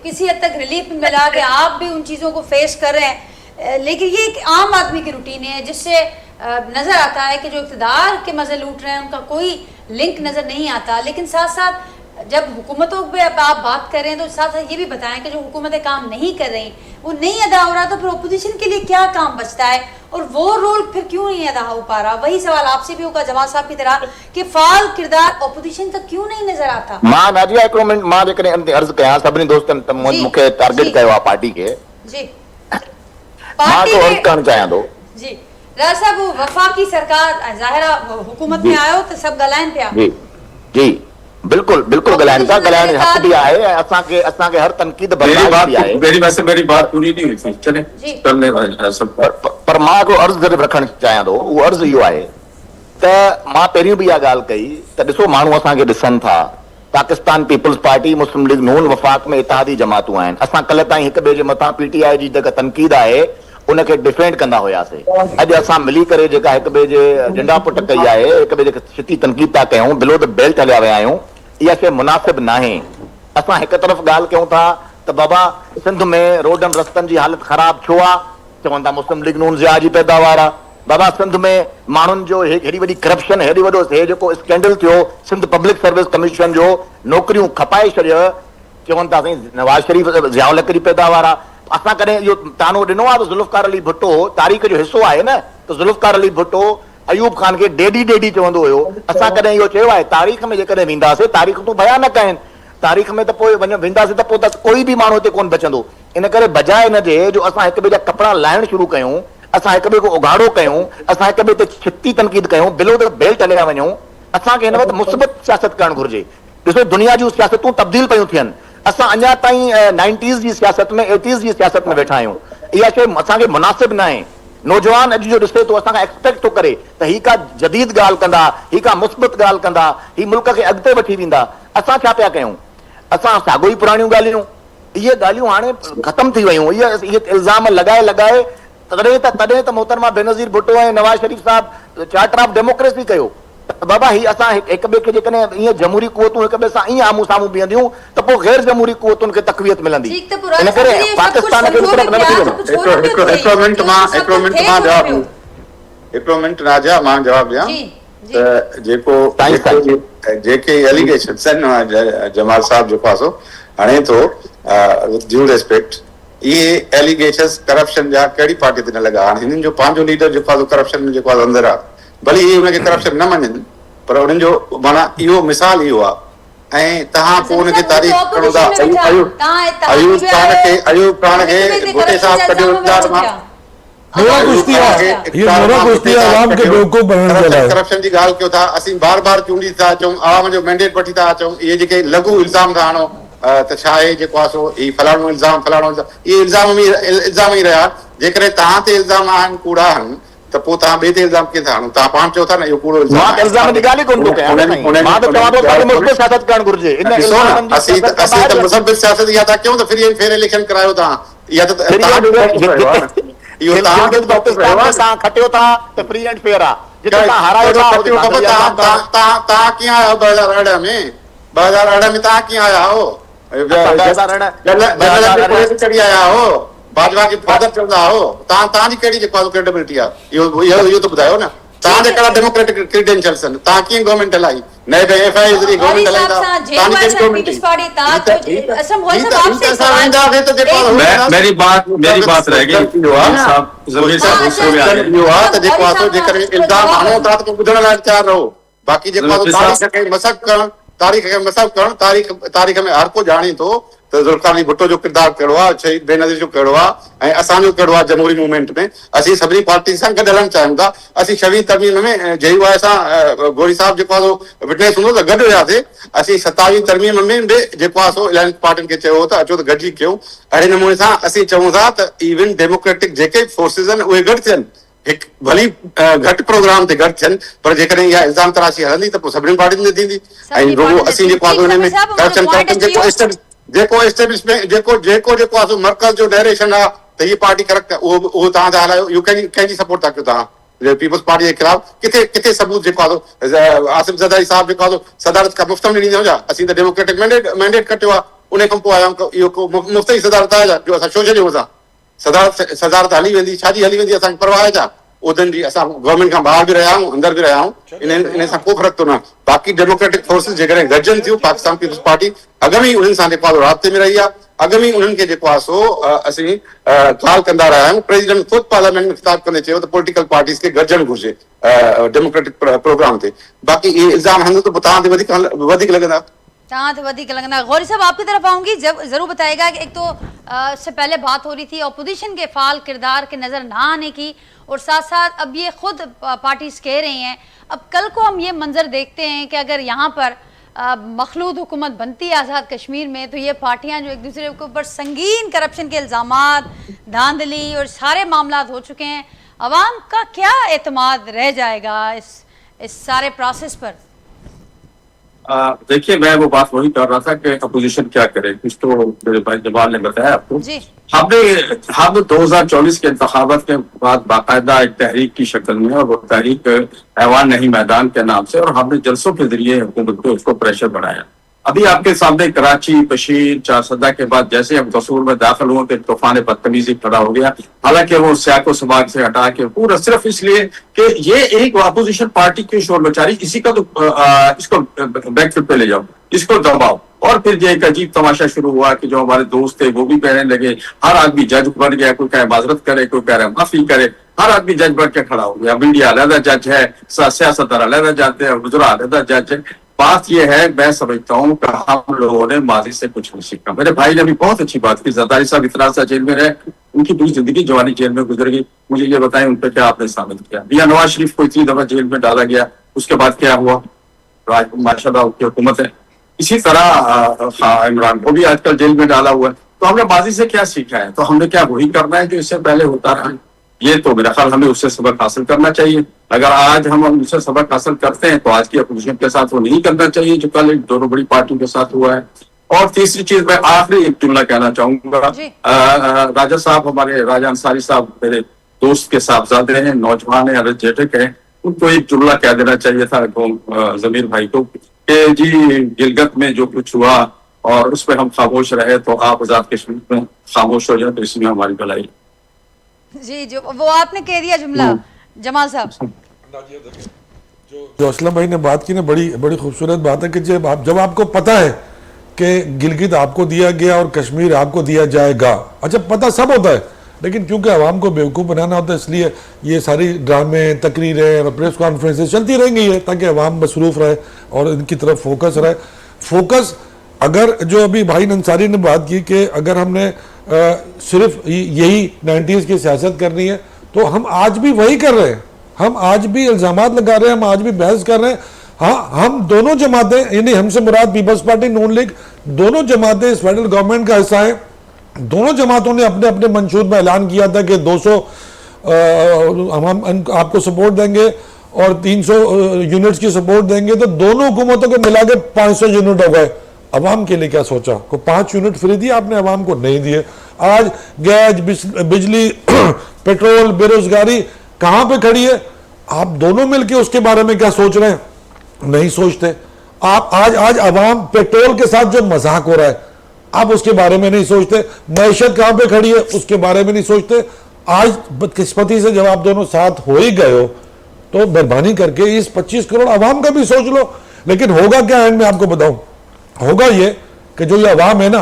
किसी हद तक रिलीफ मिला कि आप भी उन चीज़ों को फेस कर रहे हैं, लेकिन ये एक आम आदमी की रूटीन है जिससे नज़र आता है कि जो इक़्तिदार के मज़े लूट रहे हैं उनका कोई लिंक नज़र नहीं आता। लेकिन साथ साथ जब हुकूमतों पे आप बात कर रहे हैं तो साथ साथ ये भी बताएं कि जो हुकूमतें काम नहीं कर रही वो नहीं अदा हो रहा, तो फिर अपोजिशन के लिए क्या काम बचता है और वो रोल फिर क्यों नहीं अदा हो पा रहा। वही सवाल आपसे भी होगा जवाब साहब की तरह कि फाल किरदार अपोजिशन का क्यों नहीं नजर आता। मां नाजिया हिकिड़ो मिनट मां जेकॾहिं अर्ज़ कयां सभिनी दोस्तनि मूंखे टारगेट कयो आहे पार्टी खे जी, मां तो अर्ज़ करणु चाहियां थो जी। राज साहब वफाकी सरकार ज़ाहिरा हुकूमत में आयो तो सब ॻाल्हाइनि पिया। जी जी बिल्कुल बिल्कुल ॻाल्हाइनि था, ॻाल्हाइण हक़ बि आहे ऐं असांखे हर तनक़ीद बर्दाश्त भी आहे। मेरी बात पूरी नहीं हुई थी, चले करने वाले सब पर मां हिकिड़ो अर्ज़ ज़रूरु रखणु चाहियां थो। उहो अर्ज़ इहो आहे त मां पहिरियों बि इहा ॻाल्हि कई त ॾिसो माण्हू असांखे ॾिसनि था, पाकिस्तान पीपल्स पार्टी, मुस्लिम लीग नून, वफ़ाक़ में इत्तेहादी जमातूं आहिनि। असां कल्ह ताईं हिक ॿिए जे मथां पीटीआई जी जेका तनक़ीद आहे उनखे डिफेंड कंदा हुआसीं। अॼु असां मिली करे जेका हिक ॿिए जे झंडा पुट कई आहे, हिक ॿिए जे छिती तनक़ीद था कयूं, बिलो द बेल्ट हलिया विया आहियूं, इहा शइ मुनासिब नाहे। असां हिक तरफ़ ॻाल्हि कयूं था त बाबा सिंध में रोडनि रस्तनि जी हालत ख़राब छो आहे, चवनि था मुस्लिम लीग नून ज़िया जी पैदावार आहे। बाबा सिंध में माण्हुनि जो हेॾी वॾी करप्शन, हेॾी वॾो जेको स्कैंडल थियो सिंध पब्लिक सर्विस कमीशन जो, नौकरियूं खपाए छॾियो, चवनि था साईं नवाज़ शरीफ़ ज़िया उल जी पैदावार आहे। असां कॾहिं इहो तानो ॾिनो आहे त ज़ुल्फ़कार अली भुट्टो तारीख़ जो हिसो आहे न, त ज़ुल्फ़कार अली भुट्टो अयूब खान खे डेडी चवंदो हुयो। असां कॾहिं इहो चयो आहे तारीख़ में जेकॾहिं वेंदासीं तारीख़ तूं भयानक आहिनि। तारीख़ में त पोइ वेंदासीं त पोइ त कोई बि माण्हू हिते कोन बचंदो। इन करे बजाए हिन जे जो असां हिक ॿिए जा कपिड़ा लाहिण शुरू कयूं, असां हिक ॿिए खे उघाड़ो कयूं, असां हिक ॿिए ते छिती तनक़ीद कयूं, बिलो द बेल्ट हलिया वञूं, असांखे हिन वक़्तु मुस्बत सियासत करणु घुरिजे। ॾिसो दुनिया जूं सियासतूं तब्दील पियूं थियनि, असां अञा ताईं 90s जी सियासत में 80s जी सियासत में वेठा आहियूं। इहा शइ असांखे मुनासिब न आहे। नौजवान अॼु जो ॾिसे थो असांखां एक्सपेक्ट थो करे त ही का जदीद ॻाल्हि कंदा, ही का मुस्बत ॻाल्हि कंदा, ही मुल्क खे अॻिते वठी वेंदा। असां छा पिया कयूं? असां साॻियो ई पुराणियूं ॻाल्हियूं, इहे ॻाल्हियूं हाणे ख़तम थी वयूं। इहे इल्ज़ाम लॻाए तॾहिं त मोहतरमा बेनज़ीर भुट्टो ऐं नवाज़ शरीफ़ साहब चार्टर ऑफ डेमोक्रेसी कयो। बाबा ही असां हिक ॿिए खे जेकॾहिं ईअं जमहूरी क़ुवतूं हिक ॿिए सां ईअं आम्हूं साम्हूं बीहंदियूं त पोइ गैर जमहूरी क़ुवतुनि खे तक़वियत मिलंदी। इन करे पाकिस्तान खे तरफ़ न वठी वञो। हिकिड़ो मिंट राजा मां जवाब ॾियां त जेके एलिगेशन्स आहिनि जमाल साहब जेको आहे सो हणे थो विद ड्यू रेस्पेक्ट, इहे एलिगेशन्स करप्शन जा कहिड़ी पार्टी ते न लॻा। हाणे हिननि जो पंहिंजो लीडर जेको आहे करप्शन में जेको आहे अंदरि आहे, भली इहे हुनखे करप्शन न मञनि, पर उन्हनि जो माना इहो मिसाल इहो आहे। ऐं तव्हां पोइ हुनखे तारीफ़ करो था, अयूब खान खे भुट्टे साहब कढियो इम्तिहान मां। करप्शन जी ॻाल्हि कयो था, असीं बार बार चूंडी था अचूं, आवाम जो मैंडेट वठी था अचूं। इहे जेके लघु इल्ज़ाम था आणो त छा आहे जेको आहे सो ही फलाणो इल्ज़ाम फलाणो इहे इल्ज़ाम ई रहिया। जेकॾहिं तव्हां ते इल्ज़ाम आहिनि कूड़ा आहिनि त पोइ तव्हां ॿिए ते इल्ज़ाम कीअं था आणो? तव्हां पाण चओ था न इहो कूड़ो इल्ज़ाम। असीं त मुसबित सियासत इहा था कयूं त फ्री एंड फेयर इलेक्शन करायो तव्हां। इहा त खटियो था त फ्री एंड फेयर आहे। तव्हां कीअं आया 2018 में? 2018 में तव्हां कीअं आया हो? चढ़ी आया हो, भाजपा के फादर चवंदा हो। तव्हांजी कहिड़ी जेको क्रेडिबिलिटी आहे इहो त ॿुधायो न। तव्हांजे कहिड़ा डेमोक्रेटिक क्रीडेंशियल्स आहिनि? तव्हां कीअं गवर्नमेंट हलाई? नए एफआई ज़रिए गवर्नमेंट हलाईंदा। मेरी बात रह गई। जेकर इल्ज़ाम आणो था त ॿुधण लाइ तयार रहो। बाक़ी जेको तारीख़ खे मसब करणु, तारीख़ में हर को ॼाणे थो त ज़ुल्फ़िकार अली भुट्टो जो किरदारु कहिड़ो आहे, शहीद बेनज़ीर जो कहिड़ो आहे, ऐं असांजो कहिड़ो आहे जमहूरी मूवमेंट में। असीं सभिनी पार्टी सां गॾु हलणु चाहियूं था। असीं 26 तरमीम में JUI सां गोरी साहब जेको आहे सो विटनेस हूंदो त गॾु हुयासीं। असीं 27 तरमीम में बि जेको आहे सो इलाही पार्टियुनि खे चयो त अचो त गॾिजी कयूं। अहिड़े नमूने सां असीं चऊं था त इवन डेमोक्रेटिक जेके फोर्सिस आहिनि उहे गॾु थियनि, हिकु भली घटि प्रोग्राम ते गॾु थियनि, पर जेकॾहिं इहा इल्ज़ाम तराशी हलंदी त पोइ सभिनी पार्टियुनि ते थींदी। ऐं रुॻो असीं जेको आहे हुन में करप्शन जेको एस्टेब्लिशमेंट जेको आहे सो मर्कज़ जो डायरेक्शन आहे त हीअ पार्टी करेक्ट आहे, उहो तव्हां था हलायो। इहो कंहिंजी सपोर्ट था कयो तव्हां? पीपल्स पार्टी जे ख़िलाफ़ किथे सबूत जेको आहे सो आसिफ ज़रदारी साहब जेको आहे सदारत खां मुफ़्त में ॾींदा हुआ। असीं त डेमोक्रेटिक मैंडेट कटियो आहे, उन खां पोइ आहियूं इहो मुफ़्त ई सदारत आहे जो असां छो छॾियूं? असां सदारत हली वेंदी, छाजी हली वेंदी, असांखे परवाह आहे छा? उदनि जी असां गवर्नमेंट खां ॿाहिरि बि रहिया आहियूं, अंदरि बि रहिया आहियूं। इन सां को फ़र्क़ु थो न। बाक़ी डेमोक्रेटिक फोर्सिस जेकॾहिं गॾिजनि थियूं, पाकिस्तान पीपल्स पार्टी अॻु में उन्हनि सां जेको आहे राब्ते में रही आहे, अॻु में उन्हनि खे जेको आहे सो असीं ॻाल्हि कंदा रहिया आहियूं। प्रेसिडेंट ख़ुदि पार्लियामेंट में ख़िताब कंदे चयो त पॉलिटिकल पार्टीज़ खे गॾिजणु घुरिजे डेमोक्रेटिक प्रोग्राम ते। बाक़ी इहे इल्ज़ाम हंधि त तव्हां ते वधीक लॻंदा। गौरी साहब आपकी तरफ आऊंगी, जरूर बताएगा कि एक तो से पहले बात हो रही थी अपोजिशन के फाल किरदार के नजर ना आने की, और साथ साथ अब ये खुद पार्टीज कह रही हैं। अब कल को हम ये मंजर देखते हैं कि अगर यहाँ पर मखलूद हुकूमत बनती है आज़ाद कश्मीर में, तो ये पार्टियाँ जो एक दूसरे के ऊपर संगीन करप्शन के इल्ज़ामात, धांधली और सारे मामला हो चुके हैं, अवाम का क्या एतमाद रह जाएगा इस सारे प्रोसेस पर? देखिए, मैं वो बात वही कर रहा था कि अपोजिशन क्या करे। कुछ तो मेरे भाई जमाल ने बताया आपको। हम 2024 के इंतखाबात के बाद बाकायदा एक तहरीक की शक्ल में, और वो तहरीक ऐवान नहीं मैदान के नाम से, और हमने जलसों के जरिए हुकूमत को उसको प्रेशर बढ़ाया। अभी आपके सामने कराची, बशीर, चारसदा के बाद जैसे हम कसूर में दाखिल हुए तो तूफान बदतमीजी खड़ा हो गया। हालांकि वो सियाको समाज से हटा के पूरा सिर्फ इसलिए कि ये एक अपोजिशन पार्टी की शोर मचारी, इसी का तो इसको बैकफुट पे ले जाओ, इसको दबाओ। और फिर ये एक अजीब तमाशा शुरू हुआ कि जो हमारे दोस्त थे वो भी कहने लगे, हर आदमी जज बन गया, कोई कहे माजरत करे, कोई कह रहा माफी करे, हर आदमी जज बन के खड़ा हो गया। मीडिया अलहदा जज है, सियासतदान अलहदा जाते हैं, गुजरा अलहदा जज है। बात यह है, मैं समझता हूँ कि हम लोगों ने माजी से कुछ नहीं सीखा। मेरे भाई ने भी बहुत अच्छी बात की, जरदारी साहब इतना सा जेल में रहे, उनकी पूरी जिंदगी जवानी जेल में गुजर गई। मुझे ये बताएं उन पर क्या आपने साबित किया? या नवाज शरीफ को इतनी दफा जेल में डाला गया, उसके बाद क्या हुआ? माशाल्लाह की हुकूमत है। इसी तरह इमरान को भी आजकल जेल में डाला हुआ है। तो हमने माजी से क्या सीखा है? तो हमने क्या वही करना है जो इससे पहले होता रहा? ये तो मेरा ख्याल हमें उससे सबक हासिल करना चाहिए। अगर आज हम उससे सबक हासिल करते हैं तो आज की अपोजिशन के साथ वो नहीं करना चाहिए जो कल दोनों बड़ी पार्टियों के साथ हुआ है। और तीसरी चीज, मैं आखिरी एक जुमला कहना चाहूंगा। राजा साहब, हमारे राजा अंसारी साहब मेरे दोस्त के साहबजादे हैं, नौजवान है, एनर्जेटिक है, उनको एक जुमला कह देना चाहिए था जमीर भाई को कि जी गिलगित में जो कुछ हुआ और उस पर हम खामोश रहे तो आप आजाद कश्मीर में खामोश हो जाए, तो इसमें हमारी भलाई। जी, जो वो आपने कह दिया जुमला जमाल साहब। जो असलम भाई ने बात की ना, बड़ी बड़ी खूबसूरत बात है कि जब आपको पता है कि गिलगित आपको दिया गया और कश्मीर आपको दिया जाएगा, अच्छा पता सब होता है, लेकिन क्योंकि आवाम को बेवकूफ़ बनाना होता है इसलिए ये सारी ड्रामे, तकरीरें और प्रेस कॉन्फ्रेंसेस चलती रहेंगी है ताकि आवाम मसरूफ़ रहे और इनकी तरफ फोकस रहे। फोकस अगर जो अभी भाई अंसारी ने बात की कि अगर हमने सिर्फ यही 90s की सियासत करनी है तो हम आज भी वही कर रहे हैं, हम आज भी इल्ज़ामात लगा रहे हैं, हम आज भी बहस कर रहे हैं। हाँ, हम दोनों जमातें, यानी हमसे मुराद पीपल्स पार्टी, नून लीग, दोनों जमातें इस फेडरल गवर्नमेंट का हिस्सा है। दोनों जमातों ने अपने अपने मंशूर में ऐलान किया था कि 200 हम आपको सपोर्ट देंगे और 300 यूनिट्स की सपोर्ट देंगे, तो दोनों हुकूमतों के मिला के 500 यूनिट हो गए। अवाम के लिए क्या सोचा? को 5 यूनिट फ्री दिए आपने, अवाम को नहीं दिए। आज गैस, बिजली, पेट्रोल, बेरोजगारी कहाँ पे खड़ी है? आप दोनों मिलके उसके बारे में क्या सोच रहे हैं? नहीं सोचते। आप आज अवाम पेट्रोल के साथ जो मजाक हो रहा है आप उसके बारे में नहीं सोचते। मैशत कहाँ पे खड़ी है उसके बारे में नहीं सोचते। आज बदकिस्मती से जब आप दोनों साथ हो ही गए हो तो मेहरबानी करके इस 25 करोड़ अवाम का भी सोच लो। लेकिन होगा क्या एंड में आपको बताऊं, होगा ये कि जो ये अवाम है ना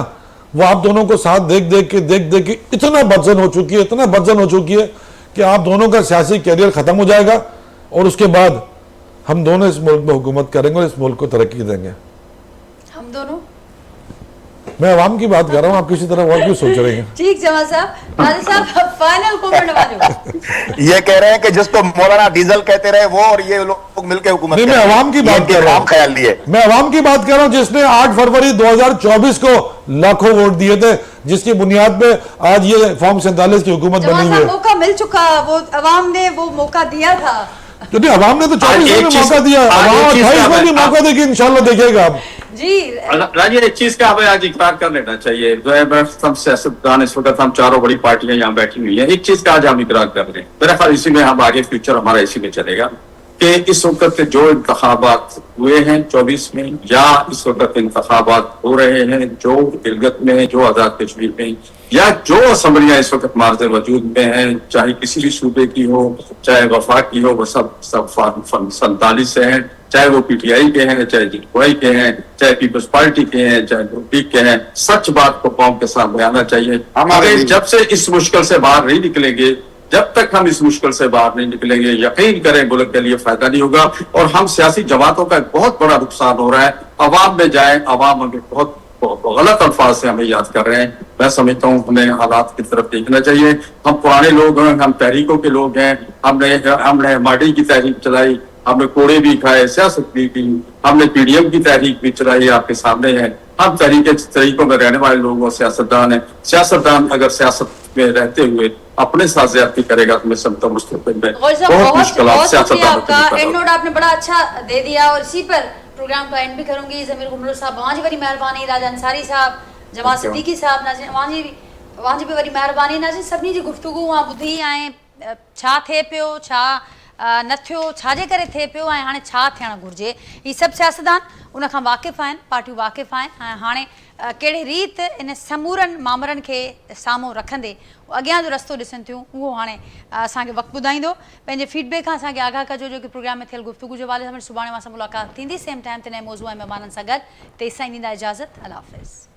वो आप दोनों को साथ देख देख के इतना बदजन हो चुकी है, इतना बदजन हो चुकी है कि आप दोनों का सियासी कैरियर खत्म हो जाएगा और उसके बाद हम दोनों इस मुल्क में हुकूमत करेंगे और इस मुल्क को तरक्की देंगे। हम दोनों, मैं अवाम की बात कर रहा हूँ, आप किसी तरह और क्यों सोच रहे हैं? ठीक जमाल साहब। राजा साहब फाइनल कमेंट हमारे। ये कह रहे हैं कि जिसको मौलाना डीजल कहते रहे वो और ये लोग मिलकर हुकूमत नहीं, मैं अवाम की बात कर रहा हूँ। ख्याल लिए मैं अवाम की बात कर रहा हूँ जिसने 8 फरवरी 2024 को लाखों वोट दिए थे, जिसकी बुनियाद पे आज ये फॉर्म 47 की हुकूमत बनी हुई है। मौका मिल चुका, वो अवाम ने वो मौका दिया था। तो नहीं, अवाम ने तो 24 में मौका दिया, अवाम 28 में भी मौका देगी, इंशाल्लाह देखिएगा आप। जी राजी, एक चीज का हमें आज इकरार कर लेना चाहिए। जो है सब सियासतदान इस वक्त हम चारों बड़ी पार्टियां यहाँ बैठी हुई हैं, एक चीज का आज हम इकरार कर रहे हैं, मेरा ख्याल इसी में हम आगे फ्यूचर हमारा इसी में चलेगा कि इस वक्त जो इंतखाबात हुए हैं 24 में या इस वक्त इंतखाबात हो रहे हैं जो गिलगित में, जो आजाद कश्मीर में, या जो असम्बलियां इस वक्त मार्ज वजूद में हैं, चाहे किसी भी सूबे की हो, चाहे वफाक की हो, वो सब 47 से हैं, चाहे वो पीटीआई के हैं, चाहे जीपीआई के हैं, चाहे पीपल्स पार्टी के हैं, चाहे लीग के हैं। सच बात को कौम के सामने आना चाहिए। हमारे जब से इस मुश्किल से बाहर नहीं निकलेंगे, जब तक हम इस मुश्किल से बाहर नहीं निकलेंगे, यकीन करें मुल्क के लिए फायदा नहीं होगा और हम सियासी जमातों का बहुत बड़ा नुकसान हो रहा है। अवाम में जाए, अवाम हमें बहुत गलत अल्फाज से हमें याद कर रहे हैं। मैं समझता हूँ हमें हालात की तरफ देखना चाहिए। हम पुराने लोग हैं, हम तहरीकों के लोग हैं, हमने माडी की तहरीक चलाई, हमने कोड़े भी खाए, सियासत भी की, हमने पीडीएम की तहरीक भी चलाई, आपके सामने है। हम तरीकों में रहने वाले लोग और सियासतदान हैं। सियासतदान अगर सियासत में रहते हुए अपने साथ ज्यादती करेगा तो मैं समझता हूँ मुस्तकबिल में बहुत मुश्किल आपका एंड नोट आपने बड़ा अच्छा दे दिया और इसी पर प्रोग्राम का एंड भी करूंगी। ज़मीर गुमरो साहब वांजी बड़ी मेहरबानी, राजा अंसारी साहब, जमात सिद्दीकी साहब, नाज़रीन वांजी भी बड़ी मेहरबानी। नाज़रीन सभिनी जी गुफ्तगू वहाँ ॿुधी ऐं छा थिए पियो, छा न थियो, छाजे करे थिए पियो ऐं हाणे छा थियणु घुरिजे, ही सभु सियासतदान उन खां वाक़िफ़ आहिनि, पार्टियूं वाक़िफ़ आहिनि ऐं हाणे कहिड़ी रीति इन समूरनि मामरनि खे साम्हूं रखंदे अॻियां जो रस्तो ॾिसनि थियूं उहो हाणे असांखे वक़्तु ॿुधाईंदो। पंहिंजे फीडबैक खां असांखे आगाह कजो जो कि प्रोग्राम में थियल गुफ़्तगू जे हवाले सां सुभाणे मां सां मुलाक़ात थींदी सेम टाइम ते नए मौज़ूअ ऐं महिमाननि सां गॾु। तेसिताईं ॾींदा इजाज़त, अल्लाह हाफ़िज़।